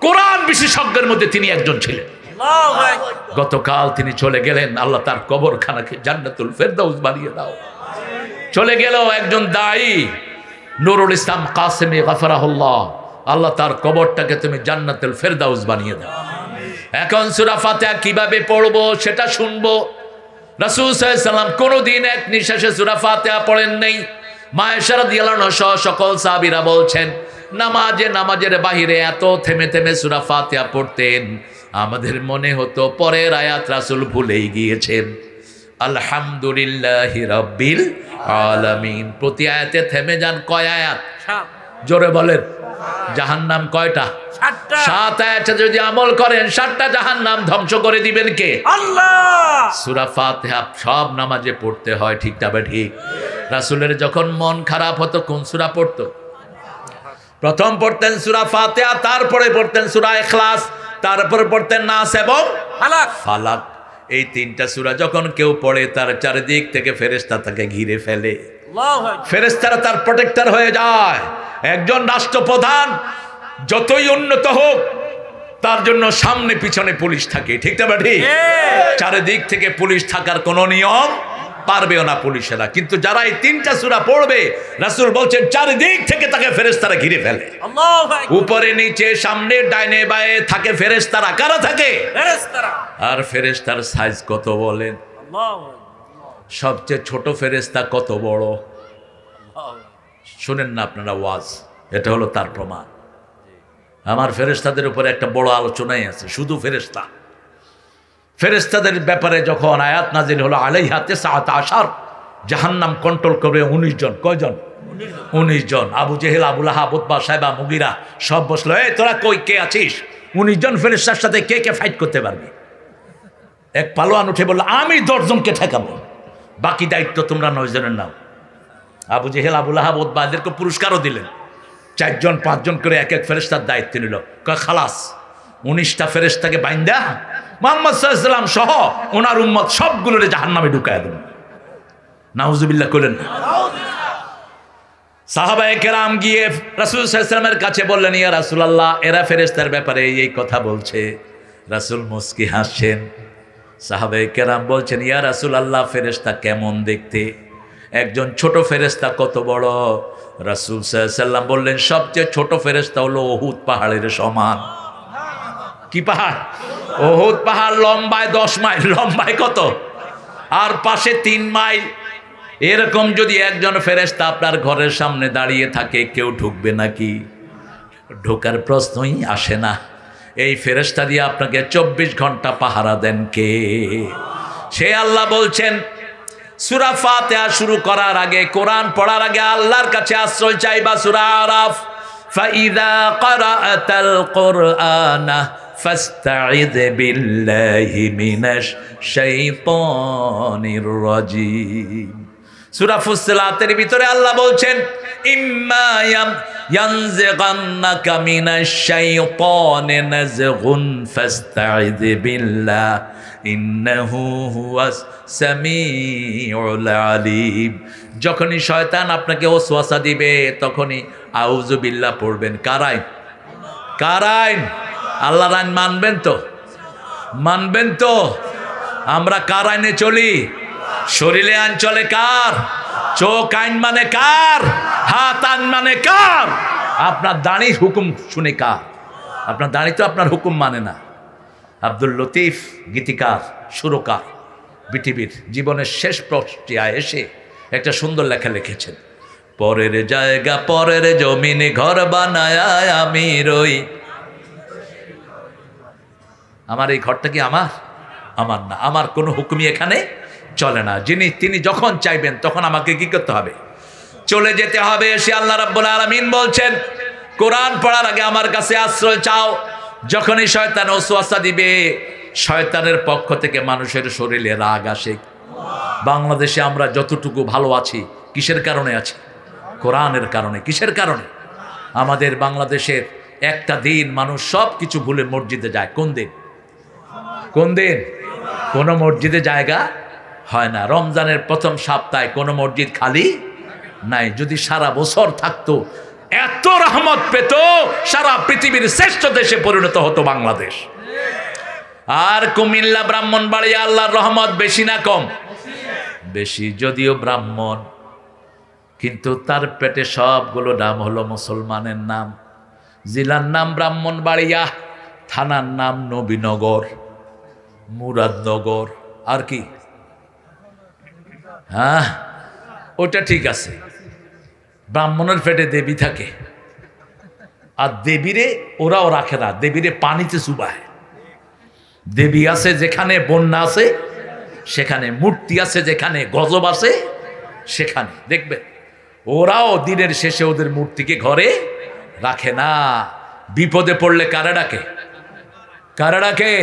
কোরআন বিশেষজ্ঞের মধ্যে তিনি একজন ছিলেন। গতকাল তিনি চলে গেলেন। আল্লাহ তার কবরখানাকে জান্নাতুল ফেরদাউস বানিয়ে দাও। চলে গেল একজন দায়ী, নুরুল ইসলাম কাসেমি গফরাহুল্লাহ, আল্লাহ তার কবরটাকে তুমি জান্নাতুল ফেরদাউস বানিয়ে দাও। এখন সূরা ফাতিহা কিভাবে পড়বো সেটা শুনবো। রাসূল সাল্লাল্লাহু আলাইহি সাল্লাম কোনোদিন এক নিঃশ্বাসে সূরা ফাতিহা পড়েন নাই। মা আয়েশা রাদিয়াল্লাহু আনহা সহ সকল সাহাবীরা বলছেন নামাজের বাহিরে এত থেমে থেমে সূরা ফাতিহা পড়তেন, আমাদের মনে হতো পরের আয়াত রাসূল ভুলেই গিয়েছেন। আলহামদুলিল্লাহি রাব্বিল আলামিন, প্রতি আয়াতে থেমে যান। কয় আয়াত? জোরে বলেন। জাহান্নাম কয়টা? 7 আয়াতে যদি আমল করেন 7টা জাহান্নাম ধ্বংস করে দিবেন কে? আল্লাহ। সূরা ফাতিহা সব নামাজে পড়তে হয়, ঠিক তবে ঠিক। রাসূলের যখন মন খারাপ হতো কোন সূরা পড়তো? প্রথম পড়তেন সূরা ফাতিহা, তারপরে পড়তেন সূরা ইখলাস, তারপরে পড়তেন নাস এবং ফালাক। এই 3টা সূরা যখন কেউ পড়ে তার চারিদিক থেকে ফেরেশতা তাকে ঘিরে ফেলে, ফেরেশতারা তার প্রোটেক্টর হয়ে যায়। একজন রাষ্ট্রপ্রধান যতই উন্নত হোক তার জন্য সামনে পিছনে পুলিশ থাকে, ঠিক না ঠিক? চারিদিক থেকে পুলিশ থাকার কোনো নিয়ম পারবেও না পুলিশেরা, কিন্তু যারা এই 3টা সূরা পড়বে রাসূল বলছেন চারিদিক থেকে তাকে ফেরেশতারা ঘিরে ফেলে। উপরে নিচে সামনে ডাইনে বায়ে থাকে ফেরেশতারা। কারা থাকে? ফেরেশতারা। আর ফেরেশতার সাইজ কত বলেন? সবচেয়ে ছোট ফেরেশতা কত বড়? শুনেন না আপনারা ওয়াজ, এটা হলো তার প্রমাণ। আমার ফেরেশতাদের উপরে একটা বড় আলোচনাই আছে, শুধু ফেরেশতা। ফেরেশতাদের ব্যাপারে যখন আয়াত নাজিল হলো আলাইহা 19 জাহান্নাম কন্ট্রোল করবে 19 জন। কয়জন? 19 জন। আবু জেহেল, আবু লাহাব, উতবা, সাইবা, মুগিরা সব বসলো, এই তোরা কই কে আছিস? 19 জন ফেরেশতার সাথে কে কে ফাইট করতে পারবে? এক পালোয়ান উঠে বলল আমি 10 জনকে ঠেকাবো, বাকি দায়িত্ব তোমরা 9 জনের নাও। আবু জেহেল, আবু লাহাব, উতবা এদেরকে পুরস্কারও দিলেন। 4 জন 5 জন করে এক এক ফেরেশতার দায়িত্ব নিল। কয় খালাস 19টা ফেরেশতাকে বাইন্দা মুহাম্মদ সাল্লাল্লাহু আলাইহি ওয়াসাল্লাম সহ ওনার উম্মত সবগুলোরে জাহান্নামে ঢুকায় দেন। নাউজুবিল্লাহ কইলেন না? সাহাবায়ে কেরাম গিয়ে রাসূল সাল্লাল্লাহু আলাইহি ওয়াসাল্লামের কাছে বললেন, ইয়া রাসূলুল্লাহ এরা ফেরেশতার ব্যাপারে এই কথা বলছে। রাসূল মুস্কি হাসছেন। সাহাবায়ে কেরাম বলছেন, ইয়া রাসূলুল্লাহ ফেরেশতা কেমন দেখতে? একজন ছোট ফেরেশতা কত বড়? রাসূল সাল্লাল্লাহু আলাইহি ওয়াসাল্লাম বললেন, সবচেয়ে ছোট ফেরেশতা হলো উহুদ পাহাড়ের সমান। কি পাহাড়? উহুদ পাহাড় লম্বায় 10 মাইল। লম্বায় কত? আর পাশে 3 মাইল। এরকম যদি একজন ফেরেশতা আপনার ঘরের সামনে দাঁড়িয়ে থাকে, কেউ ঢুকবে নাকি? ঢোকার প্রশ্নই আসে না। এই ফেরেশতা দিয়ে আপনাকে 24 ঘন্টা পাহারা দেন কে? সে আল্লাহ বলছেন সূরা ফাতিহা শুরু করার আগে, কোরআন পড়ার আগে আল্লাহর কাছে আশ্রয় চাইবা। সূরা আরাফ, ফাইদা ক্বারাআতাল কুরআনা ফাস্তাইয বিল্লাহি মিনাশ শাইতানির রাজিম। সূরা ফুসসিলাতের ভিতরে আল্লাহ বলছেন ইম্মা ইয়ানজিগান্নাকা মিনাশ শাইতানি নাযগুন ফাস্তাইয বিল্লাহ ইন্নাহু হুয়াস সামিউল আলিম। যখনই শয়তান আপনাকে ওয়াসওয়াসা দিবে তখনই আউযু বিল্লাহ পড়বেন। কার আইন? কার আইন? আল্লাহর আইন মানবেন তো? মানবেন তো? আমরা কার আইনে চলি? শরীরে আইন চলে কার? চোখ আইন মানে কার? হাত আইন মানে কার? আপনার দাড়ির হুকুম শুনে কার? আপনার দাড়ি তো আপনার হুকুম মানে না। আব্দুল লতিফ গীতিকার, সুরকার, পৃথিবীর জীবনের শেষ পর্যায়ে এসে একটা সুন্দর লেখা লিখেছেন, পরের জায়গা পরের জমিনে ঘর বানায় আমি রই। আমার এই ঘরটা কি আমার? আমার না। আমার কোনো হুকুমই এখানে চলে না। তিনি যখন চাইবেন তখন আমাকে কি করতে হবে? চলে যেতে হবে। সে আল্লাহ রাব্বুল আলামিন বলছেন কোরআন পড়ার আগে আমার কাছে আশ্রয় চাও। যখনই শয়তান ওয়াসওয়াসা দিবে, শয়তানের পক্ষ থেকে মানুষের শরীরে রাগ আসে। বাংলাদেশে আমরা যতটুকু ভালো আছি কিসের কারণে আছি? কোরআনের কারণে। কিসের কারণে? আমাদের বাংলাদেশের একটা দিন মানুষ সব কিছু ভুলে মসজিদে যায়। কোন দিন? কোন দিন? কোনো মসজিদে জায়গা হয় না। রমজানের প্রথম সপ্তাহে কোনো মসজিদ খালি নাই। যদি সারা বছর থাকতো, এত রহমত পেত, সারা পৃথিবীর শ্রেষ্ঠ দেশে পরিণত হতো বাংলাদেশ। আর কুমিল্লা, ব্রাহ্মণবাড়িয়া আল্লাহর রহমত বেশি না কম? বেশি। যদিও ব্রাহ্মণ কিন্তু তার পেটে সবগুলো নাম হলো মুসলমানের নাম। জেলার নাম ব্রাহ্মণবাড়িয়া, থানার নাম নবীনগর, মুরাদনগর, আর কি? হ্যাঁ, ওটা ঠিক আছে। ব্রাহ্মণের পেটে দেবী থাকে, আর দেবীরে ওরাও রাখে না, দেবীরে পানিতে চুবায়। দেবী আছে যেখানে বন্যা আছে সেখানে, মূর্তি আছে যেখানে গজব আছে সেখানে। দেখবেন ওরাও দিনের শেষে ওদের মূর্তিকে ঘরে রাখে না। বিপদে পড়লে কারা ডাকে? কারা ডাকে?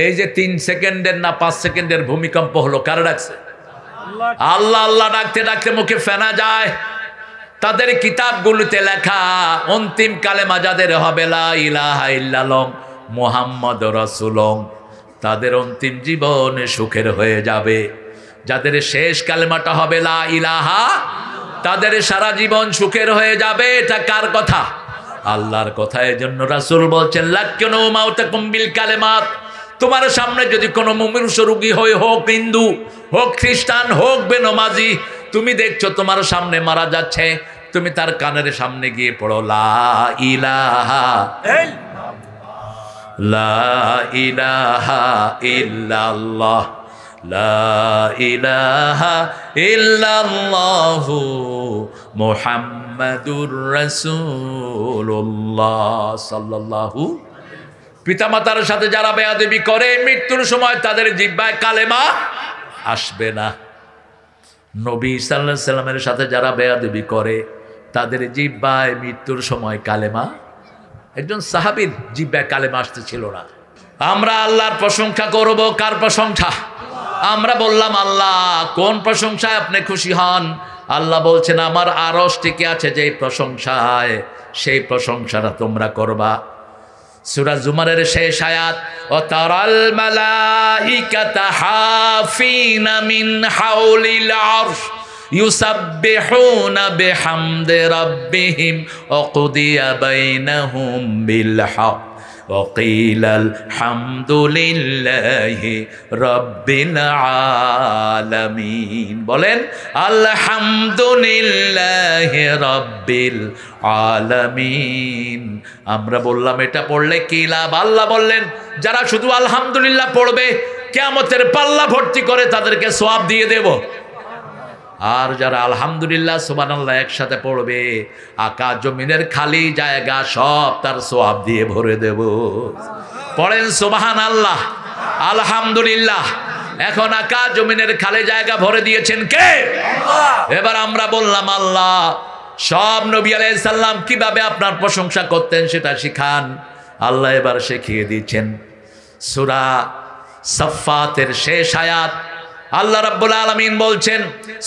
এই যে 3 সেকেন্ডের না 5 সেকেন্ডের ভূমিকম্প হলো, কারা ডাকছে? আল্লাহ আল্লাহ ডাকতে ডাকতে মুখে ফেনা যায়। তাদের কিতাবগুলোতে লেখা অন্তিম কালেমা যাদের হবে লা ইলাহা ইল্লাল্লাহ মুহাম্মদ রাসূলুল্লাহ, তাদের অন্তিম জীবন সুখের হয়ে যাবে। যাদের শেষ কালেমাটা হবে লা ইলাহা, তাদের সারা জীবন সুখের হয়ে যাবে। এটা কার কথা? আল্লাহর কথা। এজন্য রাসূল বলছেন লাক্কিনু মাউতাকুম বিল কালেমাত। তোমার সামনে যদি কোনো মুমিন রোগী হয়, হোক হিন্দু, হোক খ্রিস্টান, হোক বেনমাজি, তুমি দেখছো তোমার সামনে মারা যাচ্ছে, তুমি তার কানের সামনে গিয়ে পড়ো লা ইলাহা, লা ইলাহা ইল্লাল্লাহ, লা ইলাহা ইল্লাল্লাহু মুহাম্মাদুর রাসূলুল্লাহ সাল্লাল্লাহু। পিতামাতার সাথে যারা বেয়াদবি করে মৃত্যুর সময় তাদের জিহ্বায় কালেমা আসবে না। নবী সাল্লাল্লাহু আলাইহি সাল্লামের সাথে যারা বেয়াদবি করে তাদের জিহ্বায় মৃত্যুর সময় কালেমা, একজন সাহাবীর জিহ্বায় কালেমা আসতেছিল না। আমরা আল্লাহর প্রশংসা করব। কার প্রশংসা? আমরা বললাম আল্লাহ কোন প্রশংসায় আপনি খুশি হন? আল্লাহ বলছেন আমার আরশ টিকে আছে যেই প্রশংসায়, সেই প্রশংসাটা তোমরা করবা। সূরা জুমারের শেষ আয়াত, ও তারাল মালাইকাতা হাফিনা মিন হাউলিল আরশ ইউসাব্বিহুনা বিহামদি রাব্বিহিম ওয়া কুদিয়া বাইনাহুম বিল হক ওয়া কিলাল হামদুলিল্লাহি রাব্বিল আলামিন। বলেন আলহামদুলিল্লাহি রাব্বিল আলামিন। আমরা বললাম এটা পড়লে কি লাভ? আল্লাহ বললেন যারা শুধু আলহামদুলিল্লাহ পড়বে কিয়ামতের পাল্লা ভর্তি করে তাদেরকে সওয়াব দিয়ে দেব। আর যারা আলহামদুলিল্লাহ সুবহানাল্লাহ একসাথে পড়বে, আকাশ জমিনের খালি জায়গা সব তার সওয়াব দিয়ে ভরে দেব। পড়েন সুবহানাল্লাহ, আলহামদুলিল্লাহ। এখন আকাশ জমিনের খালি জায়গা ভরে দিয়েছেন কে? এবার আমরা বললাম আল্লাহ সব নবী আলাইহিস সালাম কিভাবে আপনার প্রশংসা করতেন সেটা শিখান। আল্লাহ এবার শিখিয়ে দিচ্ছেন। সূরা সাফফাতের শেষ আয়াত, আল্লাহ রাব্বুল আলামিন বলছেন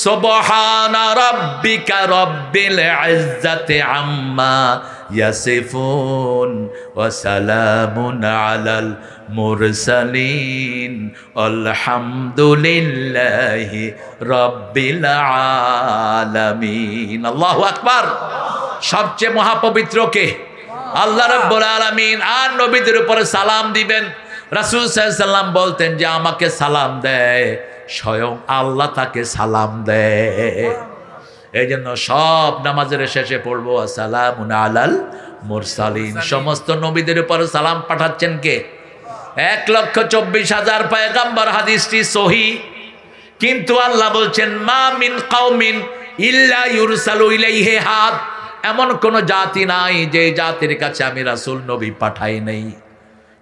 সুবহানা রাব্বিকা রাব্বিল ইজ্জাতি আম্মা ইয়াসিফুন ওয়া সালামুন আলাল মুরসালিন আলহামদুলিল্লাহি রাব্বিল আলামিন। আল্লাহু আকবার। সবচেয়ে মহাপবিত্র কে? আল্লাহ রাব্বুল আলামিন। আর নবীদের উপরে সালাম দিবেন। রাসূল সাল্লাল্লাহু আলাইহি সাল্লাম বলতেন যে আমাকে সালাম দেয়, স্বয়ং আল্লাহ তাকে সালাম দেয়। এই জন্য সব নামাজের শেষে পড়বো আসসালামুন আলাল মুরসালিন। সমস্ত নবীদের উপর সালাম পাঠাচ্ছেন কে? 1,24,000 পয়গম্বর। হাদিসটি সহিহ। কিন্তু আল্লাহ বলছেন মা মিন কওমিন ইল্লা ইউরসালু ইলাইহি হাদ। এমন কোন জাতি নাই যে জাতির কাছে আমি রাসূল নবী পাঠাই নাই।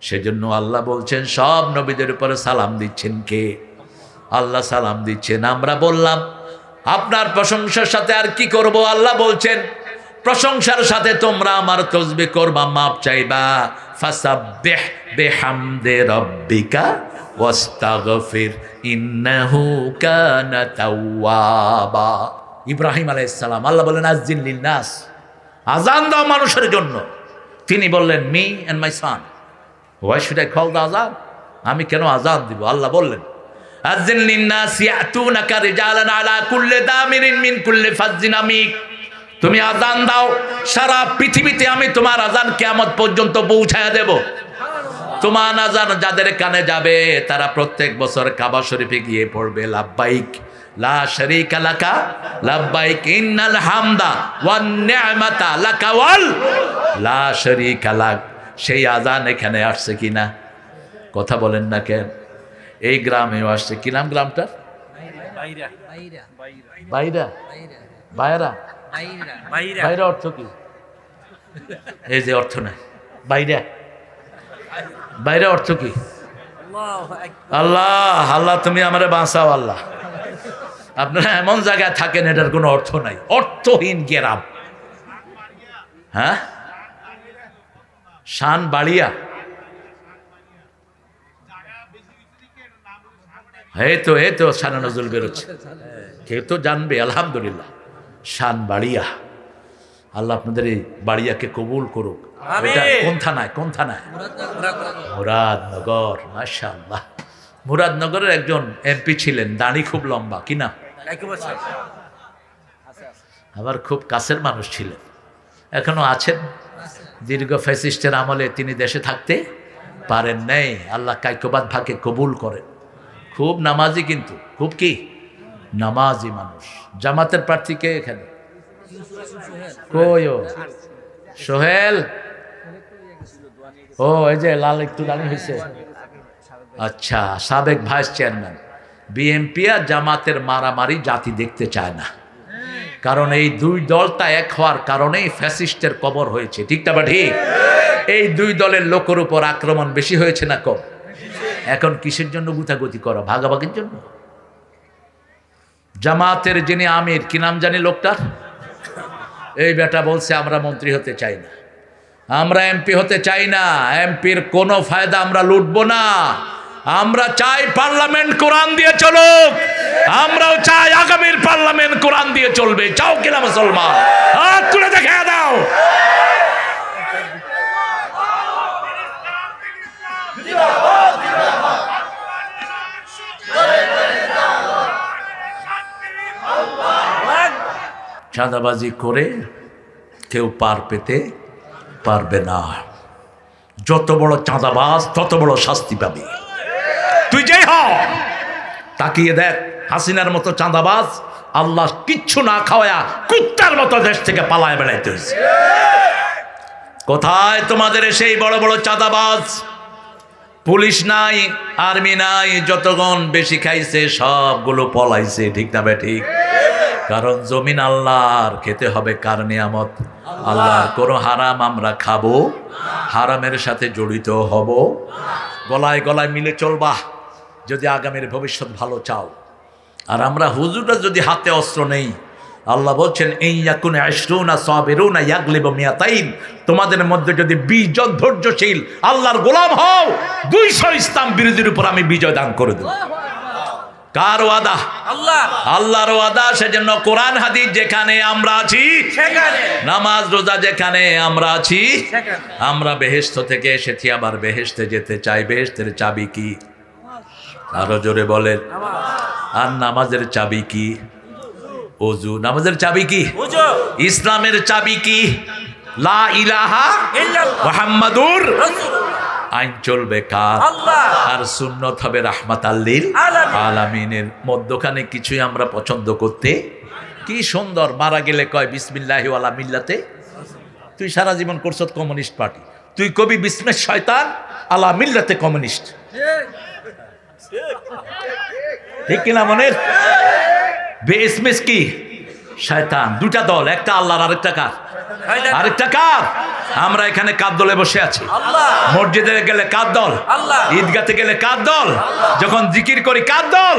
সেজন্য আল্লাহ বলছেন সব নবীদের উপরে সালাম দিচ্ছেন কে? আল্লাহ সালাম দিচ্ছেন। আমরা বললাম আপনার প্রশংসার সাথে আর কি করব? আল্লাহ বলছেন প্রশংসার সাথে তোমরা আমার তাসবিহ করবা, মাপ চাইবা। ফাসাব্বিহ বিহামদি রাব্বিকা ওয়াস্তাগফির ইন্নাহু কানা তাওয়াবা। ইব্রাহিম আলাইহিস সালাম আল্লাহ বলেন আযজিন লিন্নাস, আযান দাও মানুষের জন্য। তিনি বললেন me and my son, why should I call the আযান? আমি কেন আযান দিব? আল্লাহ বললেন আযজিন লিন্নাস ইয়াতুনাকা রিজালান আলা কুল্লি দামিরিন মিন কুল্লি ফাজ্জিন আমিক। তুমি আযান দাও, সারা পৃথিবীতে আমি তোমার আযান কিয়ামত পর্যন্ত পৌঁছায়া দেব। তোমার আযান যাদের কানে যাবে তারা প্রত্যেক বছর কাবা শরীফে গিয়ে পড়বে লাব্বাইক লা শারীকা লাকা লাব্বাইক ইন্নাল হামদা ওয়ান নি'মাতা লাকা ওয়াল লা শারীকা লাক। সেই আজান এখানে আসছে কিনা? কথা বলেন না কেন? এই গ্রামেও আসছে। কি নাম গ্রামটা? বাইরা। বাইরা। বাইরা অর্থ কি? এই যে অর্থ নাই বাইরা। বাইরে অর্থ কি? আল্লাহ আল্লাহ তুমি আমারে বাঁচাও আল্লাহ। আপনারা এমন জায়গায় থাকেন এটার কোনো অর্থ নাই, অর্থহীন গ্রাম। হ্যাঁ, শান বাড়িয়া। এই তো শান নজরুল বেরোচ্ছে, কেউ তো জানবে। আলহামদুলিল্লাহ, শান বাড়িয়া। আল্লাহ আপনাদের এই বাড়িয়াকে কবুল করুক। এটা কোন থানায়? কোন থানায়? মুরাদনগর। মাশাআল্লাহ। মুরাদনগরের একজন এমপি ছিলেন, দাড়ি খুব লম্বা, কি না? আবার খুব কাছের মানুষ ছিলেন, এখনো আছেন। দীর্ঘ ফ্যাসিস্টের আমলে তিনি দেশে থাকতে পারেন নাই। আল্লাহ কাইকবাদ ভাকে কবুল করেন। খুব নামাজি, কিন্তু খুব কি নামাজি মানুষ। জামাতের প্রার্থী কে এখানে? কই ও সোহেল? ও এই যে লাল একটু দাঁড়িয়ে হয়েছে। আচ্ছা, সাবেক ভাইস চেয়ারম্যান। বিএনপি আর জামাতের মারামারি জাতি দেখতে চায় না, কারণ এই দুই দলটা এক হওয়ার কারণেই ফ্যাসিস্টের কবর হয়েছে। ঠিক না? ঠিক। এই দুই দলের লোকের উপর আক্রমণ বেশি হয়েছে না কম? এখন কিসের জন্য গুতাগুতি করা? ভাগাভাগির জন্য। জামাতের যিনি আমির, কি নাম জানি লোকটার, এই বেটা বলছে আমরা মন্ত্রী হতে চাই না, আমরা এমপি হতে চাই না, এমপির কোনো ফায়দা আমরা লুটবো না, আমরা চাই পার্লামেন্ট কোরআন দিয়ে চলুক, আমরাও চাই আগামীর পার্লামেন্ট কোরআন দিয়ে চলবে। চাও কিনা মুসলমান? হাত তুলে দেখা দাও। চাঁদাবাজি করে কেউ পার পেতে পারবে না। যত বড় চাঁদাবাজ তত বড় শাস্তি পাবে। তুই যেই হ, তাকিয়ে দেখ, হাসিনার মতো চাঁদাবাজ আল্লাহ কিচ্ছু না খাওয়া কুত্তার মতো দেশ থেকে পালায় বেড়াইতে হয়েছে। কোথায় তোমাদের সেই বড় বড় চাঁদাবাজ? পুলিশ নাই, আর্মি নাই, যতক্ষণ বেশি খাইছে সবগুলো পলাইছে। ঠিক না বে ঠিক? কারণ জমিন আল্লাহর, খেতে হবে কার নিয়ামত? আল্লাহর। কোনো হারাম আমরা খাবো, হারামের সাথে জড়িত হব। গলায় গলায় মিলে চলবা যদি আগামীর ভবিষ্যৎ ভালো চাও। আর আমরা হুজুররা যদি হাতে অস্ত্র নেই, আল্লাহ বলছেন এই ইয়াকুন আশরুনা সাবিরুনা ইয়াগলিবু মিয়াতাইন, তোমাদের মধ্যে যদি 20 জন ধৈর্যশীল আল্লাহর গোলাম হও, 200 ইসলাম বিরোধীর উপর আমি বিজয় দান করে দেব। কার ওয়াদা? আল্লাহ। আল্লাহর ওয়াদা। সেজন্য কোরআন হাদিস যেখানে আমরা আছি সেখানে, নামাজ রোজা যেখানে আমরা আছি আমরা বেহেশত থেকে এসেছি, আবার বেহেশতে যেতে চাই। বেহেশতের চাবি কি? আরো জোরে বলেন। আর নামাজের চাবি কি? ওযু। নামাজের চাবি কি? ওযু। ইসলামের চাবি কি? লা ইলাহা ইল্লাল্লাহ মুহাম্মাদুর রাসূলুল্লাহ। আইন চলবে কার? আল্লাহ। আর সুন্নত হবে রাহমাতাল লিল আলামিনের। মধ্যখানে কিছুই আমরা পছন্দ করতে। কি সুন্দর, মারা গেলে কয় বিসমিল্লাহি ওয়ালা মিল্লাতে। তুই সারা জীবন করছত কমিউনিস্ট পার্টি, তুই কবি বিসমিস শয়তান আলা মিল্লাতে কমিউনিস্ট। ঠিক কিনা মনের? বিসমিস কি? শয়তান। দুটা দল, একটা আল্লাহর আরেকটা কার? আরেকটা কার? আমরা এখানে কার দলে বসে আছি? মসজিদে গেলে কার দল? ঈদগাতে গেলে কার দল? যখন জিকির করি কার দল?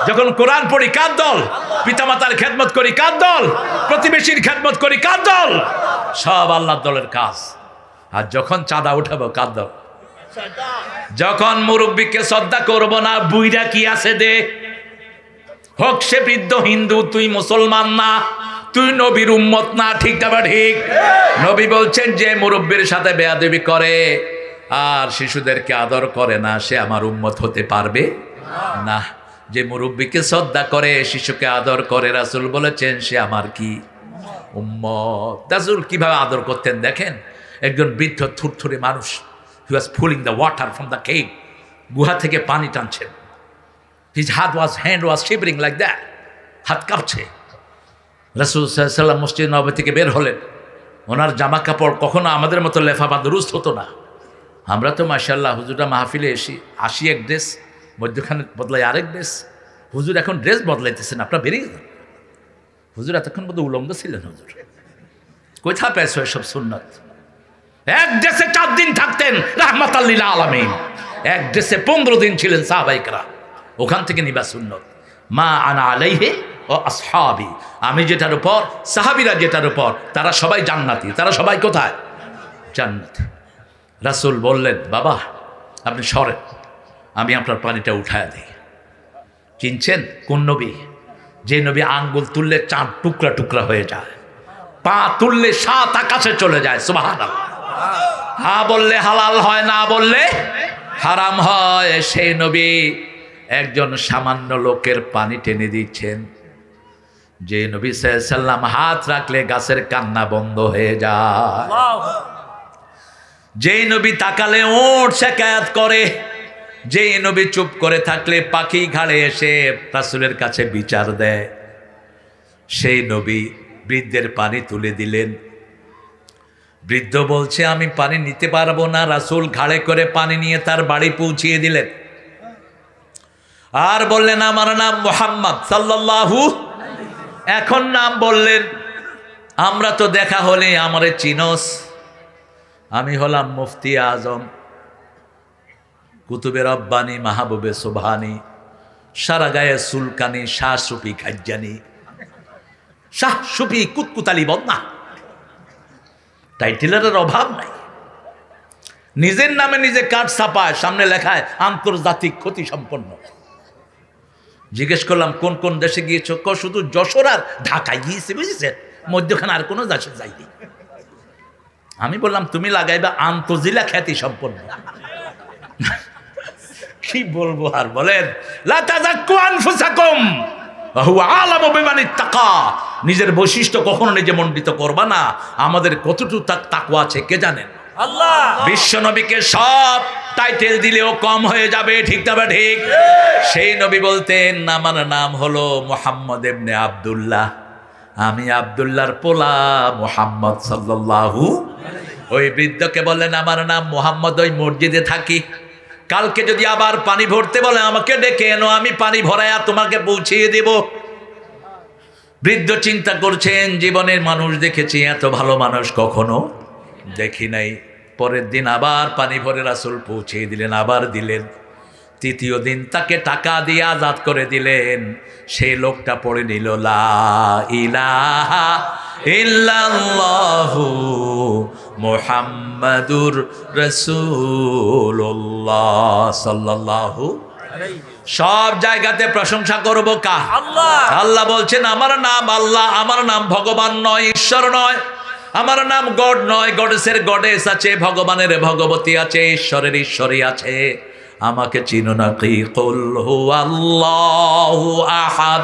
যখন কোরআন পড়ি কার দল? পিতামাতার খেদমত করি কার দল? প্রতিবেশীর খেদমত করি কার দল? সব আল্লাহর দলের কাজ। আর যখন চাঁদা উঠাবো কার দল? যখন মুরব্বীকে শ্রদ্ধা করব না, বুইরা কি আছে দে, হোক সে বৃদ্ধ হিন্দু, তুই মুসলমান না, তুই নবীর উম্মত না। ঠিক না? ঠিক। নবী বলছেন যে মুরব্বীর সাথে বেয়াদবি করে আর শিশুদেরকে আদর করে না, সে আমার উম্মত হতে পারবে না। যে মুরব্বীকে শ্রদ্ধা করে, শিশুকে আদর করে, রাসূল বলেছেন সে আমার কি? উম্মত। রাসূল কিভাবে আদর করতেন দেখেন। একজন বৃদ্ধ থুরথুরে মানুষ, he was pulling the water from the cave, গুহা থেকে পানি টানছেন। His hand was shivering like that. হাত কাঁপছে। রাসূল সাল্লাল্লাহু আলাইহি ওয়াসাল্লাম মসজিদ নববী থেকে বের হলেন। ওনার জামা কাপড় কখনো আমাদের মতো লেফা বা দুরুস্ত হতো না। আমরা তো মাশাআল্লাহ হুজুররা মাহফিলে আসি এক ড্রেস, মধ্যখানে বদলাই আরেক ড্রেস। হুজুর এখন ড্রেস বদলাইতেছেন, আপনারা বেরিয়ে যান। হুজুর এতক্ষণ বোধ উলঙ্গ ছিলেন। হুজুর কোথা পেয়েছো এসব সুন্নত? এক ড্রেসে 4 দিন থাকতেন রাহমাতাল লিল আলামিন, এক ড্রেসে 15 দিন ছিলেন সাহাবায়ে কেরাম। ওখান থেকে নিবা সুন্নত। মা আনা আলাইহি ও আসহাবি, আমি যেটার উপর, সাহাবীরা যেটার উপর, তারা সবাই জান্নাতি। তারা সবাই কোথায়? জান্নাতে। রাসূল বললেন, বাবা আপনি সরেন, আমি আপনার পানিটা উঠায় দিই। চিনছেন কোন নবী? যে নবী আঙ্গুল তুললে চাঁদ টুকরা টুকরা হয়ে যায়, পা তুললে 7 আকাশে চলে যায়। সুবহানাল্লাহ। হা বললে হালাল হয়, না বললে হারাম হয়। সেই নবী একজন সামান্য লোকের পানি টেনে দিচ্ছেন। যে নবী সাল্লাল্লাহু আলাইহি ওয়াসাল্লাম হাত রাখলে গাছের কান্না বন্ধ হয়ে যায়। যেই নবী তাকালে ওট শিকায়াত করে, যেই নবী চুপ করে থাকলে পাখি ঘাড়ে এসে রাসূলের কাছে বিচার দেয়। সেই নবী বৃদ্ধের পানি তুলে দিলেন। বৃদ্ধ বলছে আমি পানি নিতে পারবো না। রাসূল ঘাড়ে করে পানি নিয়ে তার বাড়ি পৌঁছিয়ে দিলেন। আর বললেন আমার নাম মুহাম্মদ সাল্লাল্লাহু, এখন নাম বললেন। আমরা তো দেখা হলে আমারে চিনস, আমি হলাম মুফতি আজম, কুতুবে রব্বানি, মাহবুবে সুবহানি, সারা গায়ে সুলকানি, শাহ সুফি খাজ্জানি, শাহ সুফি কুতকুতালি বদনা। টাইটেলের অভাব নাই। নিজের নামে নিজে কার্ড ছাপায়, সামনে লেখায় আন্তর্জাতিক খ্যাতি সম্পন্ন। জিজ্ঞেস করলাম কোন কোন দেশে গিয়েছ? শুধু যশোর আর ঢাকায় গিয়েছে, বুঝেছেন, মধ্যখানে আর কোনো দেশে যাইনি। আমি বললাম তুমি লাগাইবা আন্তজেলা খ্যাতি সম্পন্ন। কি বলবো আর বলেন, লা তাযাক্কু আনফুসাকুম ওয়া হুয়া আ'লামু বিমান ইত্তাকা। নিজের বৈশিষ্ট্য কখনো নিজে মণ্ডিত করবা না। আমাদের কতটুকু তাকওয়া আছে কে জানেন? আল্লাহ। বিশ্ব নবীকে সব টাইটেল দিলেও কম হয়ে যাবে, ঠিক না ঠিক? সেই নবী বলতেন আমার নাম হলো মুহাম্মদ ইবনে আব্দুল্লাহ, আমি আব্দুল্লাহর পোলা মুহাম্মদ সাল্লাল্লাহু। ওই বৃদ্ধকে বললেন আমার নাম মুহাম্মদ, ওই মসজিদে থাকি, কালকে যদি আবার পানি ভরতে বলে আমাকে ডেকে এনো, আমি পানি ভরায়া তোমাকে পৌঁছিয়ে দেব। বৃদ্ধ চিন্তা করছেন জীবনের মানুষ দেখেছি, এত ভালো মানুষ কখনো দেখি নাই। পরের দিন আবার পানি ভরে রাসূল পৌঁছিয়ে দিলেন, আবার দিলেন। তৃতীয় দিন তাকে টাকা দিয়ে আজাদ করে দিলেন। সেই লোকটা পড়ে নিল লা ইলাহা ইল্লাল্লাহু মুহাম্মাদুর রাসূলুল্লাহ সাল্লাল্লাহু। সব জায়গাতে প্রশংসা করব কার? আল্লাহ। আল্লাহ বলছেন আমার নাম আল্লাহ, আমার নাম ভগবান নয়, ঈশ্বর নয়। আমার নাম গড নয়, গডেসের গডেস আছে, ভগবানের ভগবতী আছে, ঈশ্বরের ঈশ্বরী আছে। আমাকে চিনো না কি? কুল হুয়াল্লাহু আহাদ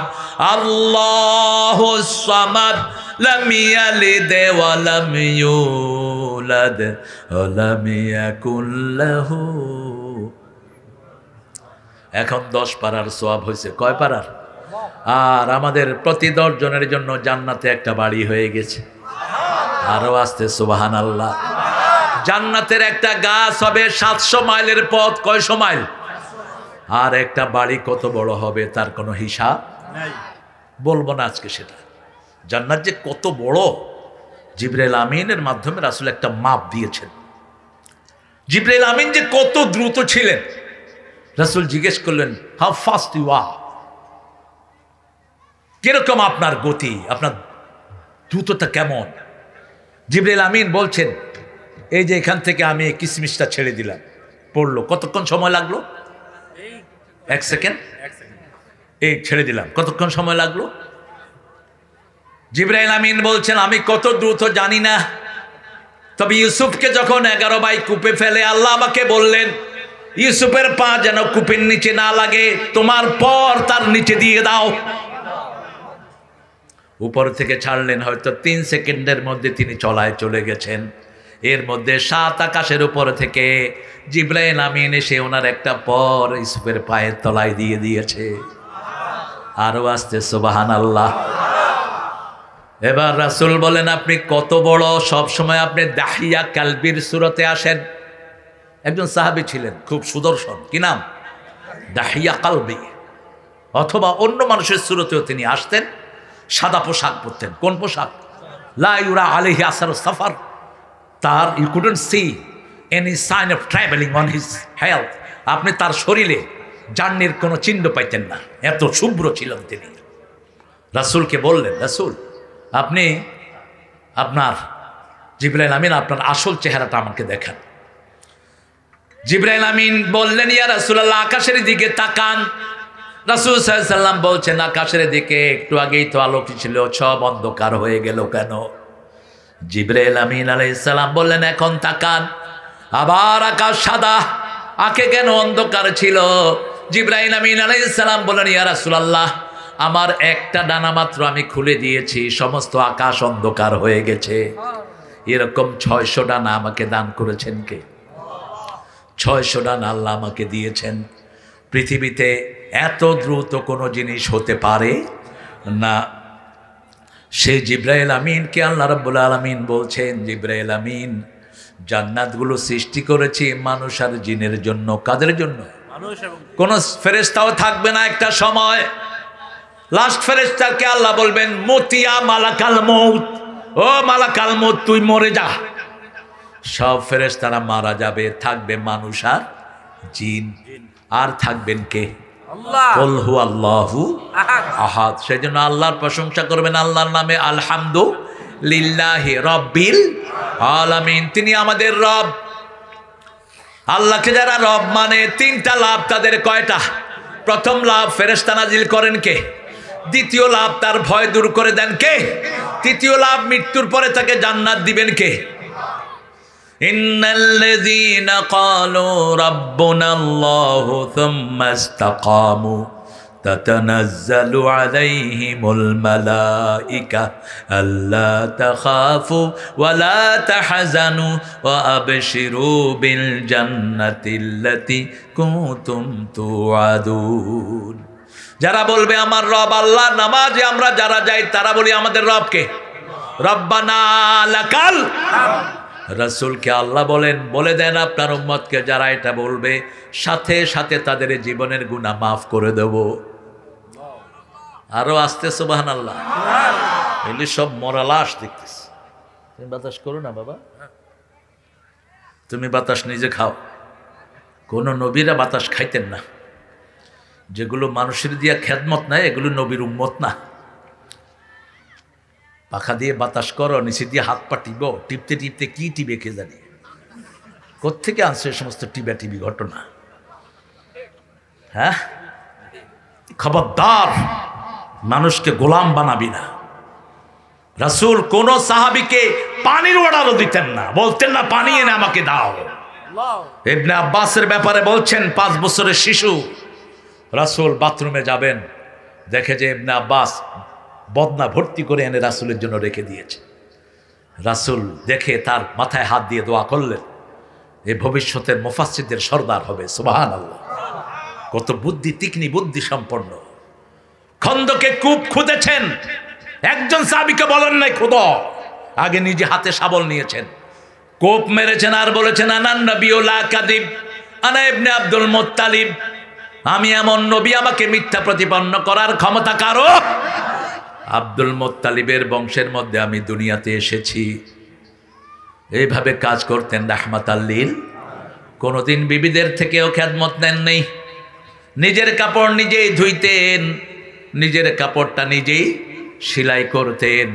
আল্লাহুস সামাদ লাম ইয়ালিদ ওয়া লাম ইউলাদ ওয়া লাম ইয়াকুল লাহু। এখন 10 পারার সওয়াব হয়েছে। কয় পারার? আর আমাদের প্রতি 10 জনের জন্য জান্নাতে একটা বাড়ি হয়ে গেছে। আরো আসতে সুবহানাল্লাহ। জান্নাতের একটা গাছ হবে 700 মাইলের পথ। কয়শো মাইল? আর একটা বাড়ি কত বড় হবে তার কোনো হিসাব বলবো না আজকে সেটা। জান্নাত যে কত বড়, জিবরাইল আমিনের মাধ্যমে রাসূল একটা মাপ দিয়েছেন। জিবরাইল আমিন যে কত দ্রুত ছিলেন, রাসূল জিজ্ঞেস করলেন হাউ ফাস্ট ইউ আর, কিরকম আপনার গতি, আপনার দ্রুততা কেমন? জিবরাইল আমিন বলছেন এই যে এখান থেকে আমি কিসমিসটা ছেড়ে দিলাম, পড়লো, কতক্ষণ সময় লাগলো? 1 সেকেন্ড। এই ছেড়ে দিলাম, কতক্ষণ সময় লাগলো? জিবরাইল আমিন বলছেন আমি কত দ্রুত জানি না, তবে ইউসুফকে যখন 11 ভাই কূপে ফেলে আল্লাহ আমাকে বললেন ইউসুফের পা যেন কূপের নিচে না লাগে, তোমার পর তার নিচে দিয়ে দাও। উপর থেকে ছাড়লেন, হয়তো 3 সেকেন্ডের মধ্যে তিনি চলায় চলে গেছেন। এর মধ্যে 7 আকাশের উপর থেকে জিবরাইল আমিন এসে ওনার একটা পর ইউসুফের পায়ের তলায় দিয়ে দিয়েছে। আরো আসতে সুবহানাল্লাহ। এবার রাসূল বলেন আপনি কত বড়, সব সময় আপনি দাহিয়া কালবির সুরতে আসেন। একজন সাহাবী ছিলেন খুব সুদর্শন, কি নাম? দাহিয়া কালবি। অথবা অন্য মানুষের সুরতেও তিনি আসতেন, সাদা পোশাক পরতেন। কোন পোশাক? লা ইউরা আলাইহি আসারুস সাফার। তার you couldn't see any sign of travelling on his health. আপনি তার শরীরে জার্নির কোনো চিহ্ন পাইতেন না, এত শুভ্র ছিলেন তিনি। রাসূলকে বললেন, রাসূল আপনি আপনার জিবরাইল আমিন আপনার আসল চেহারাটা আমাকে দেখান। জিবরাইল আমিন বললেন, ইয়া রাসূলুল্লাহ আকাশের দিকে তাকান। রাসূল সাল্লাল্লাহু আলাইহি ওয়াসাল্লাম বলছেন, আকাশের দিকে একটু আগেই তো আলো ছিল, সব অন্ধকার হয়ে গেল কেন? জিবরাইল আমিন আলাইহিস সালাম বললেন, এখন তাকান। আবার আকাশ সাদা, আগে কেন অন্ধকার ছিল? জিবরাইল আমিন আলাইহিস সালাম বললেন, ইয়া রাসূলুল্লাহ আমার একটা ডানা মাত্র আমি খুলে দিয়েছি, সমস্ত আকাশ অন্ধকার হয়ে গেছে। এরকম 600 ডানা আমাকে দান করেছেন কে? 600 ডানা আল্লাহ আমাকে দিয়েছেন। পৃথিবীতে এত দ্রুত কোনো জিনিস হতে পারে না। সেই জিবরাইল আমিনকে আল্লাহ রাব্বুল আলামিন বলছেন, জিবরাইল আমিন জান্নাতগুলো সৃষ্টি করেছি মানুষ আর জিনের জন্য। কাদের জন্য? মানুষ এবং কোন ফেরেশতাও থাকবে না একটা সময়। লাস্ট ফেরেশতাকে আল্লাহ বলবেন, মতিয়া মালাকাল মউত, ও মালাকাল মউত তুই মরে যা। সব ফেরেশতারা মারা যাবে, থাকবে মানুষ আর জিন। আর থাকবেন কে? আল্লাহ। কুল হুয়াল্লাহু আহাদ। আহাদ। সেজন্য আল্লাহর প্রশংসা করবেন, আল্লাহর নামে আলহামদুলিল্লাহি রাব্বিল আলামিন। তিনি আমাদের রব। আল্লাহকে যারা রব মানে, তিনটা লাভ তাদের। কয়টা? প্রথম লাভ ফেরেশতা নাজিল করেন কে? দ্বিতীয় লাভ তার ভয় দূর করে দেন কে? তৃতীয় লাভ মৃত্যুর পরে তাকে জান্নাত দিবেন কে? ইন্নাল্লাযীনা ক্বালু রাব্বুনাল্লাহু থুম্মা ইসতাকামু তাতানাজ্জালু আলাইহিমুল মালাইকা আল্লা তাখাফু ওয়া লা তাহজানু ওয়া আবশিরু বিল জান্নাতিল্লাতী কুনতুম তুআদুন। যারা বলবে আমার রব আল্লাহ, নামাজে আমরা যারা যাই তারা বলি আমাদের রবকে, রব্বানা লাকাল। রাসূলকে আল্লাহ বলেন, বলে দেন আপনার উম্মতকে যারা এটা বলবে সাথে সাথে তাদের জীবনের গুনাহ মাফ করে দেব। আরো আসতে সুবহানাল্লাহ। এগুলি সব মরা লাশ দেখতেছি। তুমি বাতাস করো না বাবা, তুমি বাতাস নিজে খাও। কোন নবীরা বাতাস খাইতেন না। যেগুলো মানুষের দিয়া খেদমত নাই এগুলো নবীর উম্মত না। পাখা দিয়ে বাতাস করো, নিচে দিয়ে হাত পা টিপো, টিপতে টিপতে কি টিপে কে জানি, কোত্থেকে আনছে এই সমস্ত টিপা টিপি ঘটনা? হ্যাঁ, খবরদার মানুষকে গোলাম বানাবি না। রাসূল কোন সাহাবীকে পানির অর্ডারও দিতেন না, বলতেন না পানি এনে আমাকে দাও। আল্লাহ। ইবনে আব্বাসের ব্যাপারে বলছেন, 5 বছরের শিশু রাসূল বাথরুমে যাবেন, দেখে যে ইবনে আব্বাস বদনা ভর্তি করে এনে রাসূলের জন্য রেখে দিয়েছে। রাসূল দেখে তার মাথায় হাত দিয়ে দোয়া করলেন, এ ভবিষ্যতের মুফাসসিরদের সর্দার হবে। সুবহানাল্লাহ। কত বুদ্ধি, তীক্ষ্ণ বুদ্ধি সম্পন্ন। খন্দকে কূপ খুঁদেছেন, একজন সাহাবীকে বলেন নাই খুদো, আগে নিজে হাতে শাবল নিয়েছেন, কোপ মেরেছেন আর বলেছেন আনান নবিয়্যু লা কাযিব আনা ইবনে আব্দুল মুত্তালিব। আমি এমন নবী, আমাকে মিথ্যা প্রতিপন্ন করার ক্ষমতা কারো? আব্দুল মুত্তালিবের বংশের মধ্যে আমি দুনিয়াতে এসেছি। এইভাবে কাজ করতেন রাহমাতাল লিল। কোনোদিন বিবিদের থেকেও খেদমত নেন নেই। নিজের কাপড় নিজেই ধুইতেন, নিজের কাপড়টা নিজেই সেলাই করতেন।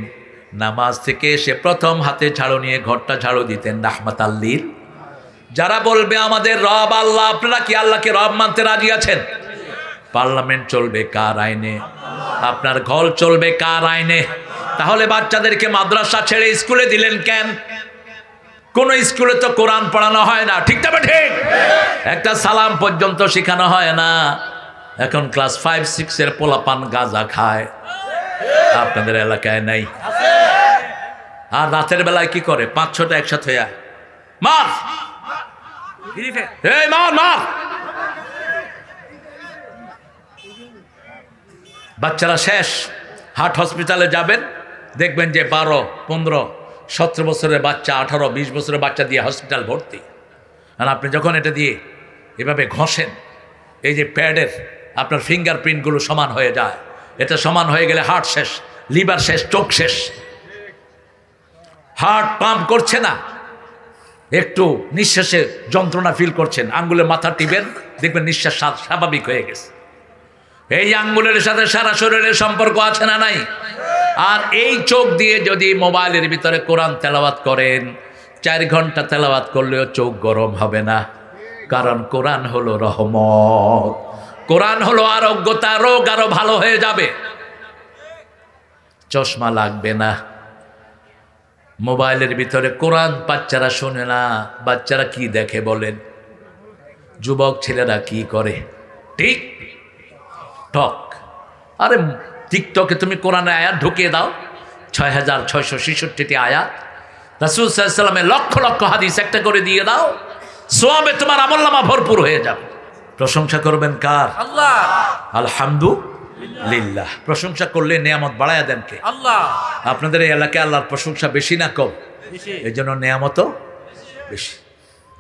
নামাজ থেকে এসে প্রথম হাতে ঝাড়ু নিয়ে ঘরটা ঝাড়ু দিতেন রাহমাতাল লিল। যারা বলবে আমাদের রব আল্লাহ, আপনারা কি আল্লাহকে রব মানতে রাজি আছেন? পার্লামেন্ট চলবে কার আইনে? আপনার ঘর চলবে কার আইনে? তাহলে বাচ্চাদেরকে মাদ্রাসা ছেড়ে স্কুলে দিলেন কেন? কোন স্কুলে তো কোরআন পড়ানো হয় না, ঠিক না? ঠিক, একটা সালাম পর্যন্ত শেখানো হয় না। এখন ক্লাস 5-6 এর পোলাপান গাঁজা খায়, আপনাদের এলাকায় নাই? আর রাতের বেলায় কি করে? 5-6টা একসাথে হয়ে মার, এই মার মার। বাচ্চারা শেষ। হার্ট হসপিটালে যাবেন, দেখবেন যে 12, 15, 17 বছরের বাচ্চা, 18, 20 বছরের বাচ্চা দিয়ে হসপিটাল ভর্তি। আর আপনি যখন এটা দিয়ে এভাবে ঘষেন, এই যে প্যাডের আপনার ফিঙ্গারপ্রিন্টগুলো সমান হয়ে যায়। এটা সমান হয়ে গেলে হার্ট শেষ, লিভার শেষ, চোখ শেষ। হার্ট পাম্প করছে না, একটু নিঃশ্বাসে যন্ত্রণা ফিল করছেন, আঙ্গুলের মাথা টিপেন, দেখবেন নিঃশ্বাস স্বাভাবিক হয়ে গেছে। এই আঙ্গুলের সাথে সারা শরীরের সম্পর্ক আছে না নাই? আর এই চোখ দিয়ে যদি মোবাইলের ভিতরে কোরআন তেলাওয়াত করেন, 4 ঘন্টা তেলাওয়াত করলেও চোখ গরম হবে না। কারণ কোরআন হলো রহমত, কোরআন হলো আরোগ্যতা, রোগ আরো ভালো হয়ে যাবে, চশমা লাগবে না। মোবাইলের ভিতরে কোরআন বাচ্চারা শোনে না, বাচ্চারা কি দেখে বলেন? যুবক ছেলেরা কি করে? ঠিক টক। আরে টিকটকে তুমি কোরআনের আয়াত ঢুকিয়ে দাও, 6666টি আয়াত, রাসূল সাল্লাল্লাহু আলাইহি ওয়াসাল্লামের লক্ষ লক্ষ হাদিস একটা করে দিয়ে দাও, সওয়াবে তোমার আমলনামা ভরপুর হয়ে যাবে। প্রশংসা করবেন কার? আল্লাহ। আলহামদুলিল্লাহ। প্রশংসা করলে নেয়ামত বাড়ায়া দেন কে? আল্লাহ। আপনাদের এই এলাকায় আল্লাহর প্রশংসা বেশি না কম? বেশি। এই জন্য নেয়ামতও বেশি।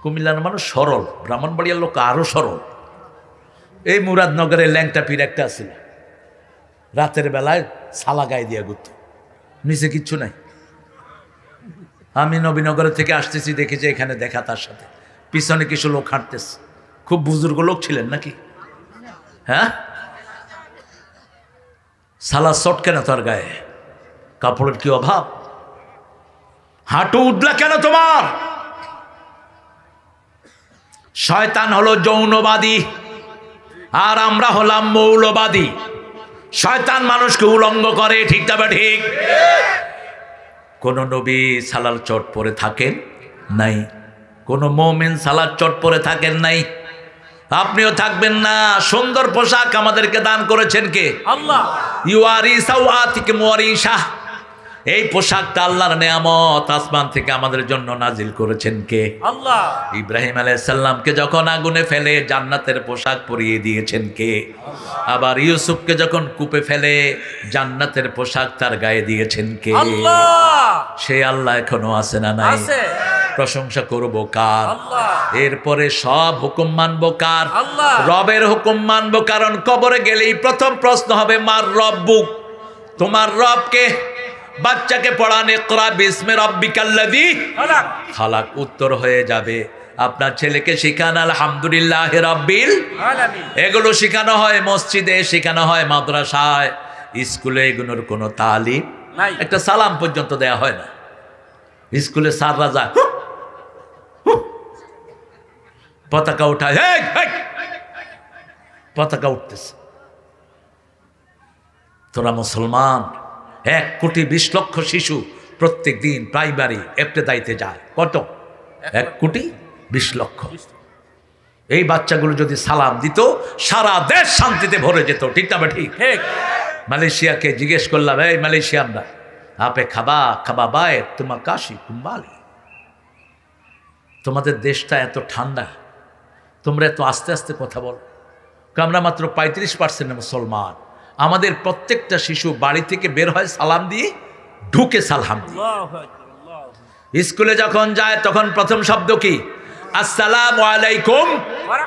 কুমিল্লার মানুষ সরল, ব্রাহ্মণবাড়িয়ার লোক আরো সরল। এই মুরাদনগরের ল্যাংটা পীর একটা আছিল, রাতের বেলায় সালা গায়ে দিয়া ঘুরত, নিচে কিচ্ছু নাই। আমি নবীনগরের থেকে আসতেছি, দেখেছি এখানে দেখা তার সাথে, পিছনে কিছু লোক হাঁটতেছে। খুব বুজুর্গ লোক ছিলেন নাকি? হ্যাঁ, সালা শট কেন তোর গায়ে? কাপড়ের কি অভাব? হাঁটু উঠলা কেন তোমার? শয়তান হলো যৌনবাদী, আর আমরা হলাম মৌলবাদী। শয়তান মানুষকে উলঙ্গ করে, ঠিক তবে ঠিক। কোন নবী সালার চট পরে থাকেন নাই, কোন মুমিন সালার চট পরে থাকেন নাই, আপনিও থাকবেন না। সুন্দর পোশাক আমাদেরকে দান করেছেন কে? আল্লাহ। ইউয়ারি সাওয়াতিকুম ওয়ারিশা, এই পোশাকটা আল্লাহর নেয়ামত, আসমান থেকে আমাদের জন্য নাজিল করেছেন কে? আল্লাহ। ইব্রাহিম আলাইহিস সালামকে যখন আগুনে ফেলে জান্নাতের পোশাক পরিয়ে দিয়েছেন কে? আবার ইউসুফকে যখন কূপে ফেলে জান্নাতের পোশাক তার গায়ে দিয়েছেন কে? আল্লাহ। সেই আল্লাহ এখনো আছে না নাই? আছে। প্রশংসা করব কার? আল্লাহ। এরপরে সব হুকুম মানবো কার? আল্লাহ। রবের হুকুম মানবো। কারণ কবরে গেলেই প্রথম প্রশ্ন হবে মার রব্বুক, তোমার রবকে। বাচ্চাকে পড়ান ইকরা বিসমি রাব্বিকাল্লাযী খালাক, উত্তর হয়ে যাবে। আপনার ছেলেকে শিখান আলহামদুলিল্লাহি রাব্বিল আলামিন। এগুলো শেখানো হয় মসজিদে, শেখানো হয় মাদ্রাসায়, স্কুলে এগুলোর কোনো তালিম নাই। একটা সালাম পর্যন্ত দেয়া হয় না। স্কুলে স্যার রাজা পতাকা উঠায়, হেই, হেই, পতাকা উঠতেছে। তোরা মুসলমান, 1,20,00,000 শিশু প্রত্যেক দিন প্রাইমারি এবতেদাইতে যায়। কত? 1,20,00,000। এই বাচ্চাগুলো যদি সালাম দিত, সারা দেশ শান্তিতে ভরে যেত, ঠিক না ঠিক? ঠিক। মালয়েশিয়াকে জিজ্ঞেস করলাম, এই মালয়েশিয়ানরা, আপে খাবা খাবা বায় তোমার কাশি কুম্বালি, তোমাদের দেশটা এত ঠান্ডা, তোমরা এত আস্তে আস্তে কথা বলো। আমরা মাত্র 35% মুসলমান, আমাদের প্রত্যেকটা শিশু বাড়ি থেকে বের হয় সালাম দিয়ে, ঢুকে সালাম দিয়ে। আল্লাহু আকবার, আল্লাহু। স্কুলে যখন যায় তখন প্রথম শব্দ কি? আসসালামু আলাইকুম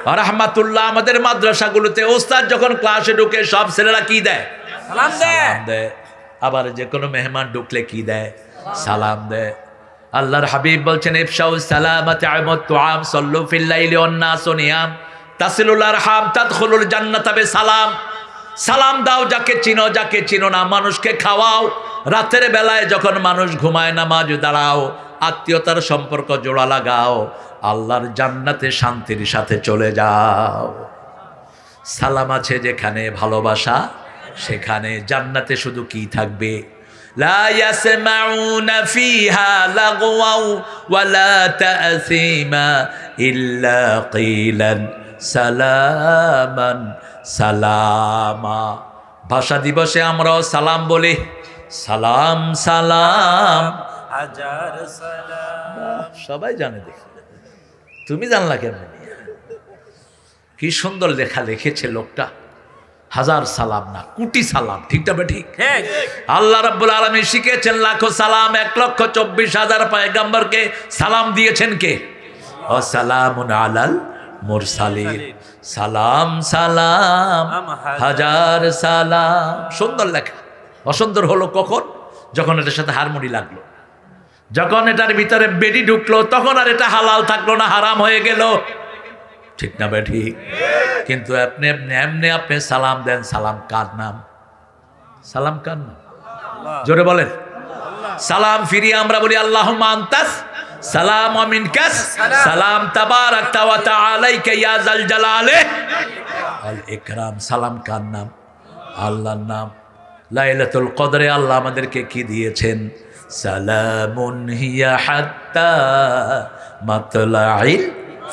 ওয়া রাহমাতুল্লাহ। আমাদের মাদ্রাসাগুলোতে ওস্তাদ যখন ক্লাসে ঢুকে সব ছেলেরা কি দেয়? সালাম দে। সালাম দেয়। আবার যে কোনো মেহমান ঢুকলে কি দেয়? সালাম দেয়। আল্লাহর হাবিব বলছেন ইফশাউ সালামাত আ'মুত তুআম সাল্লু ফিল লাইলি ওয়ান নাসু নিয়াম তাসিলুল আরহাম তাদখুলুল জান্নাতা বিসালাম। সালাম দাও যাকে চিনো, যাকে চিনো না মানুষকে খাওয়াও। রাতের বেলায় যখন মানুষ ঘুমায় নামাজ দাঁড়াও, আত্মীয়তার সম্পর্ক জোড়া লাগাও, আল্লাহর জান্নাতে শান্তির সাথে চলে যাও। সালাম আছে যেখানে, ভালোবাসা সেখানে। জান্নাতে শুধু কি থাকবে? লা ইয়াসমাউনা ফিহা লাগওয়াও ওয়ালা তা'সীমা ইল্লা কিলান সালামান সালামা। ভাষা দিবসে আমরাও সালাম বলি, সালাম সালাম হাজার সালাম। সবাই জানে। দেখি তুমি জানলা কেমন? কি সুন্দর লেখা লিখেছে লোকটা। হাজার সালাম না, কোটি সালাম। ঠিক না ঠিক? ঠিক। আল্লাহ রাব্বুল আলামিন শিখিয়েছেন লাখো সালাম, 1,24,000 পয়গম্বরকে সালাম দিয়েছেন কে? ও সালামুন আলাল মুরসালিন। সালাম সালাম হাজার সালাম। সুন্দর লেখা। অসুন্দর হলো কখন? যখন এটার সাথে হারমোনি লাগলো, যখন এটার ভিতরে বেডি ঢুকলো, তখন আর এটা হালাল থাকলো না, হারাম হয়ে গেল। ঠিক না বেঠি? কিন্তু আপনি এমনি আপনি সালাম দেন, সালাম কার নাম? সালাম কার নাম? জোরে বলেন। সালাম ফিরিয়ে আমরা বলি আল্লাহুম্মা আনতাস সালাম ওয়া মিনকাস সালাম তাবারাকতা ওয়া তাআলাইকা ইয়া যাল জালালি ওয়াল ইকরাম। সালাম কার নাম? আল্লাহর নাম। লাইলাতুল কদরে আল্লাহ আমাদেরকে কি দিয়েছেন? সালামুন হিয়া হাত্তা মাতলাইল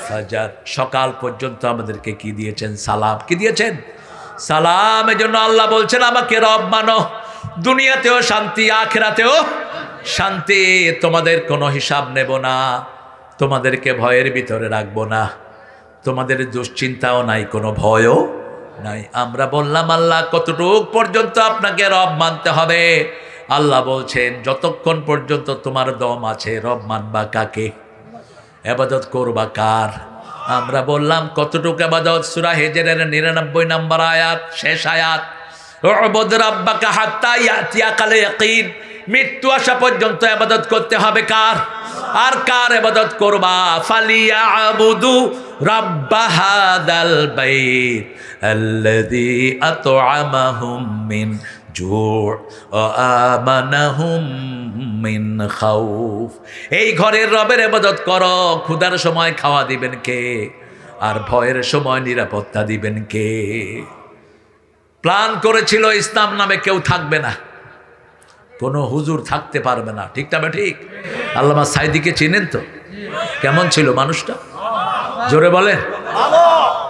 ফাজার। সকাল পর্যন্ত আমাদেরকে কি দিয়েছেন? সালাম। কি দিয়েছেন? সালাম। এজন্য আল্লাহ বলছেন আমাকে রব মানো, দুনিয়াতেও শান্তি, আখিরাতেও শান্তি। তোমাদের কোনো হিসাব নেব না, তোমাদেরকে ভয়ের ভিতরে রাখবো না, তোমাদের দুশ্চিন্তাও নাই, কোনো ভয়ও নাই। আমরা বললাম আল্লাহ কতটুক পর্যন্ত আপনাকে রব মানতে হবে? আল্লাহ বলছেন যতক্ষণ পর্যন্ত তোমার দম আছে রব মানবা কাকে? ইবাদত করবা কার? আমরা বললাম কতটুকু ইবাদত? সূরা হিজরের 99 নম্বর আয়াত, শেষ আয়াত, উবুদ রাব্বাকা হাত্তা ইয়াতিয়াকাল ইয়াকিন। মৃত্যু আসা পর্যন্ত ইবাদত করতে হবে কার? আর কার ইবাদত করবা? ফালিয়াবুদু রাব্ব হাদাল বাইত আল্লাযী আত'আমাহুম মিন জু' ওয়া আমানাহুম মিন খাউফ। এই ঘরের রবের ইবাদত করো। ক্ষুধার সময় খাওয়া দিবেন কে? আর ভয়ের সময় নিরাপত্তা দিবেন কে? প্ল্যান করেছিল ইসলাম নামে কেউ থাকবে না, কোনো হুজুর থাকতে পারবে না। ঠিক না ঠিক? আল্লামা সাইদিকে চিনেন তো? কেমন ছিল মানুষটা? জোরে বলেন।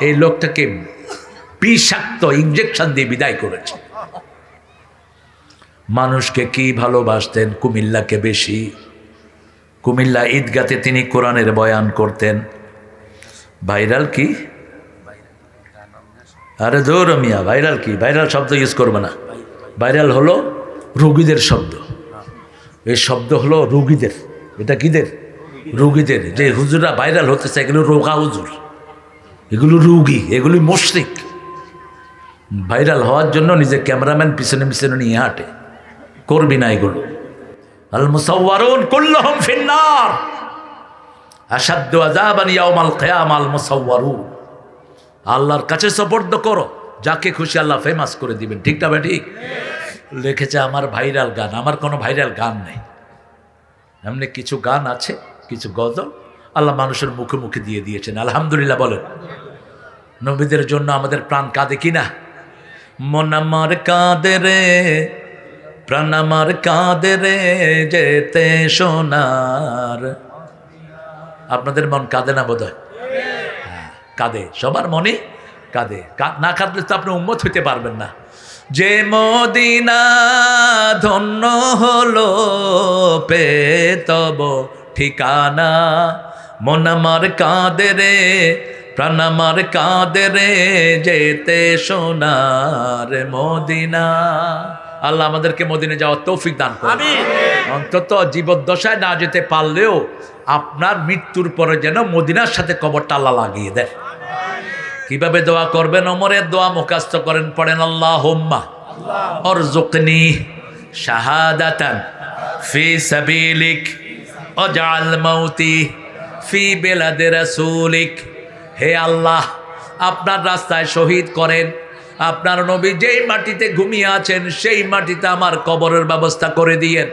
এই লোকটাকে বিষাক্ত ইনজেকশন দিয়ে বিদায় করেছে। মানুষকে কি ভালোবাসতেন? কুমিল্লাকে বেশি। কুমিল্লা ঈদগাতে তিনি কোরআনের বয়ান করতেন। ভাইরাল কি? আরে দৌড় মিয়া, ভাইরাল কি? ভাইরাল শব্দ ইউজ করবে না। ভাইরাল হলো রোগীদের শব্দ। এই শব্দ হলো রোগীদের। এটা কিদের? রোগীদের। যে হুজুররা ভাইরাল হতেছে এগুলো রোগা হুজুর, এগুলো রুগী, এগুলি মুশরিক। ভাইরাল হওয়ার জন্য নিজে ক্যামেরাম্যান পিছনে পিছনে নিয়ে হাঁটে। করবি না এগুলো। আল মুসাওয়ারুন কুল্লুহুম ফিন্নার আশাদ্দু আযাবান ইয়াউমাল কিয়ামা আল মুসাওয়ারুন। আল্লাহর কাছে সুপর্দ করো, যাকে খুশি আল্লাহ ফেমাস করে দিবেন। ঠিক না ঠিক? লিখেছে আমার ভাইরাল গান। আমার কোনো ভাইরাল গান নেই। এমনি কিছু গান আছে, কিছু গজল আল্লাহ মানুষের মুখে মুখে দিয়ে দিয়েছেন। আলহামদুলিল্লাহ বলেন। নবীদের জন্য আমাদের প্রাণ কাঁদে কিনা? মন আমার কাঁদে রে, প্রাণ আমার কাঁদে রে, যেতে সোনার। আপনাদের মন কাঁদে না বোধ হয়? হ্যাঁ, কাঁদে। সবার মনে কাঁদে। না কাঁদলে তো আপনি উম্মত হইতে পারবেন না। যে মদিনা ধন্য হলো পে তব ঠিকানা, মন আমার কাঁদে রে, প্রাণ আমার কাঁদে রে, যেতে সোনার মদিনা। আল্লাহ আমাদেরকে মদিনে যাওয়ার তৌফিক দান করুন। অন্তত জীবদ্দশায় না যেতে পারলেও আপনার মৃত্যুর পরে যেন মদিনার সাথে কবরটা আল্লাহ লাগিয়ে দেয়। কিভাবে দোয়া করবেন? ওমরের দোয়া মুখস্থ করেন, পড়েন আল্লাহুম্মা অরজুকনি শাহাদাতান ফি সাবিলিক ওয়াজআল মাউতি ফি বিলাদি রাসূলিক। হে আল্লাহ, আপনার রাস্তায় শহীদ করেন। আপনার নবী যেই মাটিতে ঘুমিয়ে আছেন সেই মাটিতে আমার কবরের ব্যবস্থা করে দিয়েন।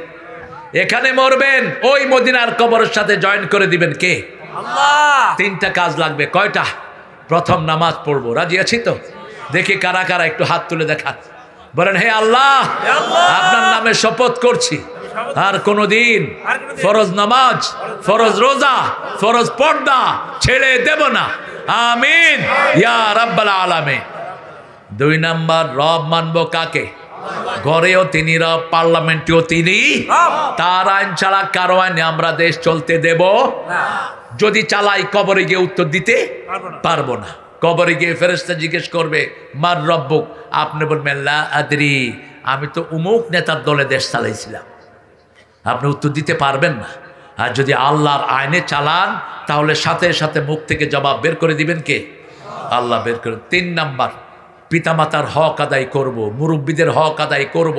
এখানে মরবেন, ওই মদিনার কবরের সাথে জয়েন করে দিবেন কে? আল্লাহ। 3টা কাজ লাগবে। কয়টা? প্রথম, নামাজ পড়বো। রাজি আছি তো? দেখি কারা কারা একটু হাত তুলে দেখান। বলেন হে আল্লাহ, আপনার নামে শপথ করছি আর কোনোদিন ফরজ নামাজ, ফরজ রোজা, ফরজ পর্দা ছেড়ে দেব না। আমিন ইয়া রাব্বাল আলামিন। 2 নাম্বার, রব মানবো কাকে? ঘরেও তিনি রব, পার্লামেন্টেও তিনি। তার আইন ছাড়া কারো আইনে আমরা দেশ চলতে দেব। যদি চালাই কবরে গিয়ে উত্তর দিতে পারবো না। কবরে গিয়ে ফেরেশতা জিজ্ঞেস করবে মার রব্বুক, আপনি বলবেন লা আদরি, আমি তো উমুক নেতার দলে দেশ চালাইছিলাম। আপনি উত্তর দিতে পারবেন না। আর যদি আল্লাহর আইনে চালান তাহলে সাথে সাথে মুখ থেকে জবাব বের করে দিবেন কে? আল্লাহ বের করে। 3 নাম্বার, পিতামাতার হক আদায় করব, মুরব্বীদের হক আদায় করব,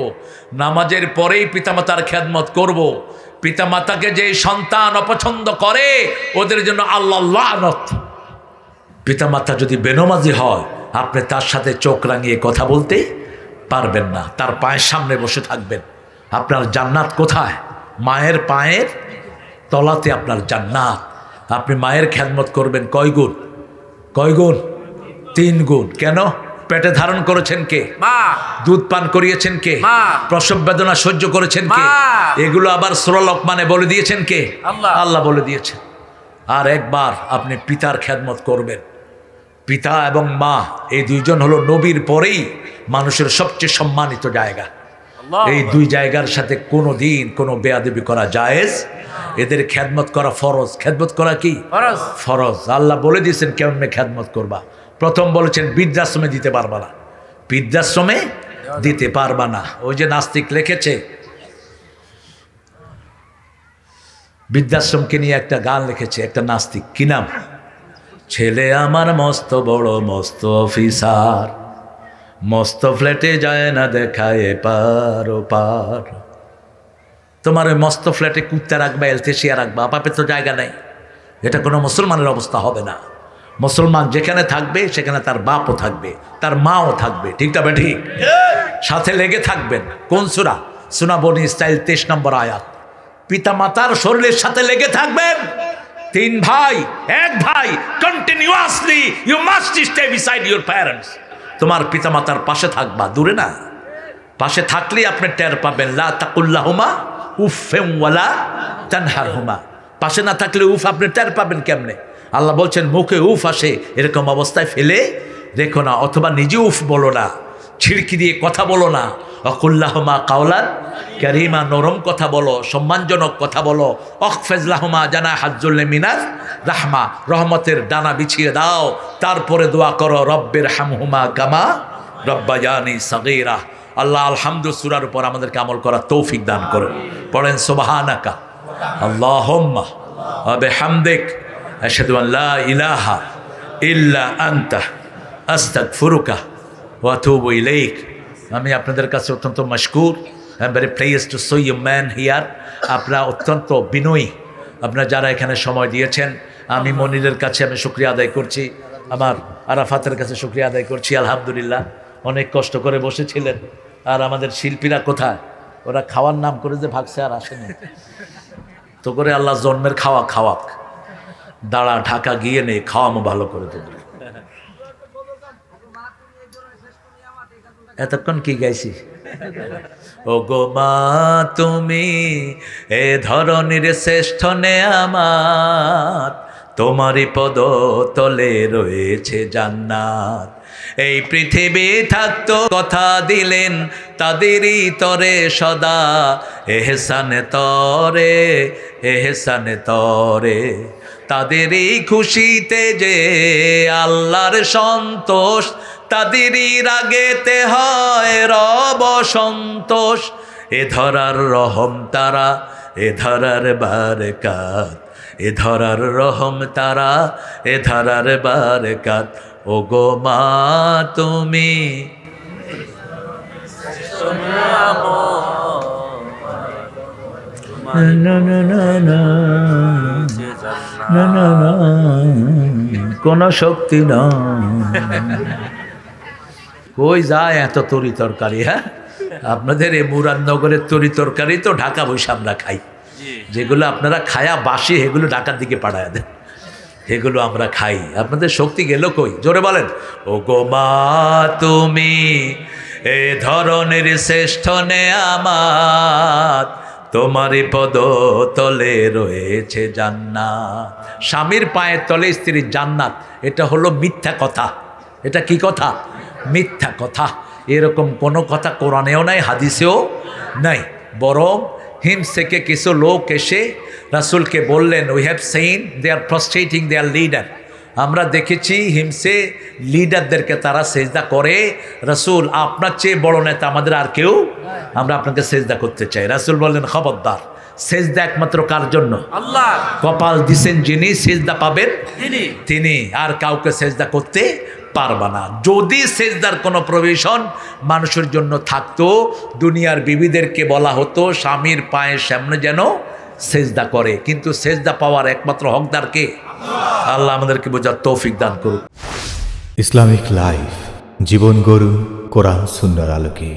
নামাজের পরেই পিতামাতার খেদমত করব। পিতামাতাকে যে সন্তান অপছন্দ করে ওদের জন্য আল্লাহ লানত। পিতামাতা যদি বেনমাজি হয় আপনি তার সাথে চোখ রাঙিয়ে কথা বলতে পারবেন না, তার পায়ের সামনে বসে থাকবেন। আপনার জান্নাত কোথায়? মায়ের পায়ের তলাতে আপনার জান্নাত। আপনি মায়ের খেদমত করবেন কয় গুণ? 3 গুণ। কেন? পেটে ধারণ করেছেন কে? মা। দুধ পান করিয়েছেন কে? মা। প্রসব বেদনা সহ্য করেছেন কে? মা। এগুলো আবার সূরা লোকমানে বলে দিয়েছেন কে? আল্লাহ। আল্লাহ বলে দিয়েছেন। আর একবার আপনি পিতার খেদমত করবেন। পিতা এবং মা এই দুইজন হলো নবীর পরেই মানুষের সবচেয়ে সম্মানিত জায়গা। এই 2 জায়গার সাথে কোনো দিন কোনো বেয়াদবি করা জায়েজ। এদের খেদমত করা ফরজ। খেদমত করা কি ফরজ? ফরজ। আল্লাহ বলে দিয়েছেন কেমনে খেদমত করবা। প্রথম বলেছেন বৃদ্ধাশ্রমে দিতে পারবা না, বৃদ্ধাশ্রমে দিতে পারবা না। ওই যে নাস্তিক লিখেছে, বৃদ্ধাশ্রমকে নিয়ে একটা গান লিখেছে একটা নাস্তিক। কি নাম? ছেলে আমার মস্ত বড় মস্ত অফিসার, মস্ত ফ্ল্যাটে যায় না দেখায় এপার ওপার। তোমার ওই মস্ত ফ্ল্যাটে কুত্তা রাখবা, এলতেশিয়া রাখবা, বাপের তো জায়গা নেই। এটা কোনো মুসলমানের অবস্থা হবে না। মুসলমান যেখানে থাকবে সেখানে তার বাপও থাকবে, তার মাও থাকবে। ঠিক তবে ঠিক, সাথে লেগে থাকবেন। কোন সূরা? সূরা বনী ইসরাইল 23 নম্বর আয়াত। পিতা মাতার শরীরের সাথে লেগে থাকবেন। 3 ভাই, 1 ভাই, continuously you must stay beside your parents. তোমার পিতা মাতার পাশে থাকবা, দূরে না। পাশে থাকলেই আপনি টের পাবেন। লা তাকুল্লাহুমা উফফিন ওয়ালা তানহারহুমা। পাশে না থাকলে উফ আপনি টের পাবেন কেমনে? আল্লাহ বলছেন মুখে উফ আসে এরকম অবস্থায় ফেলে রেখো না, অথবা নিজে উফ বলো না, ছিড়কি দিয়ে কথা বলো না। অকুল্লাহুমা কাওলান কারীমা, নরম কথা বলো, সম্মানজনক কথা বলো। অখফিজ লাহুমা জানাহাজ্জুল মিনার রাহমা, রহমতের ডানা বিছিয়ে দাও। তারপরে দোয়া করো রব্বির হামহুমা কামা রব্বায়ানি সাগীরা। আল্লাহ আলহামদু সূরার উপর আমাদেরকে আমল করার তৌফিক দান করুন। পড়েন সুবহানাকা আল্লাহুম্মা ওয়া বিহামদিক আশহাদু আন লা ইলাহা ইল্লা আনতা আস্তাগফিরুকা ওয়া আতুবু ইলাইক। আমি আপনাদের কাছে অত্যন্ত মশকুর। I am very pleased to so you man here. আপনারা অত্যন্ত বিনয়ী, আপনারা যারা এখানে সময় দিয়েছেন। আমি মনিরের কাছে আমি শুকরিয়া আদায় করছি, আমার আরাফাতের কাছে শুকরিয়া আদায় করছি। আলহামদুলিল্লাহ অনেক কষ্ট করে বসেছিলেন। আর আমাদের শিল্পীরা কোথায়? ওরা খাওয়ার নাম করে যে ভাগছে আর আসেনি। তো করে আল্লাহ জন্মের খাওয়া খাওয়াক, দাঁড়া ঢাকা গিয়ে নেই, খাওয়ামো ভালো করে তোদের। এতক্ষণ কি গাইছি? ও গো মা তুমি এ ধরনের শ্রেষ্ঠ নেয়ামাত, তোমারই পদ তলে রয়েছে জান্নাত। এই পৃথিবী থাকতো কথা দিলেন তাদেরই তরে সদা, এহসানে তরে এহসানে তরে। তাদেরই খুশিতে যে আল্লাহর সন্তোষ, তাদেরই রাগেতে হয় রব সন্তোষ। এ ধরার রহম তারা, এ ধরার বারকাত, এ ধরার রহম তারা, এ ধরার বারকাত। ও গো মা তুমি কোন শক্তি না কই যায় এত তরি তরকারি। হ্যাঁ, আপনাদের এই মুরাদনগরের তরি তরকারি তো ঢাকা বসে আমরা খাই। যেগুলো আপনারা খায়া বাসি এগুলো ঢাকার দিকে পাঠায় দেন, এগুলো আমরা খাই। আপনাদের শক্তি গেল কই? জোরে বলেন। ও গো মা তুমি এ ধরনের শ্রেষ্ঠ নেয়ামাত, তোমারই পদ তলে রয়েছে জান্নাত। স্বামীর পায়ের তলে স্ত্রীর জান্নাত, এটা হলো মিথ্যা কথা। এটা কি কথা? মিথ্যা কথা। এরকম কোনো কথা কোরআনেও নাই, হাদিসেও নাই। বরং হিমস থেকে কিছু লোক এসে রাসূলকে বললেন, we have seen they are prostrating their leader. আমরা দেখেছি হিমসে লিডারদেরকে তারা সেজদা করে। রাসূল আপনার চেয়ে বড় নেতা আমাদের আর কেউ, আমরা আপনাকে সেজদা করতে চাই। রাসূল বললেন খবরদার, সেজদা একমাত্র কার জন্য? আল্লাহ কপাল দিছেন যিনি সেজদা পাবেন তিনি তিনি, আর কাউকে সেজদা করতে পারবা না। যদি সেজদার কোনো প্রভিশন মানুষের জন্য থাকতো, দুনিয়ার বিবিদেরকে বলা হতো স্বামীর পায়ের সামনে যেন সেজদা করে, কিন্তু সেজদা পাওয়ার একমাত্র হকদার কে? আল্লাহ আমাদেরকে বোঝার তৌফিক দান করুন। ইসলামিক লাইফ, জীবন গড়ুন কোরআন সুন্নাহর আলোকে।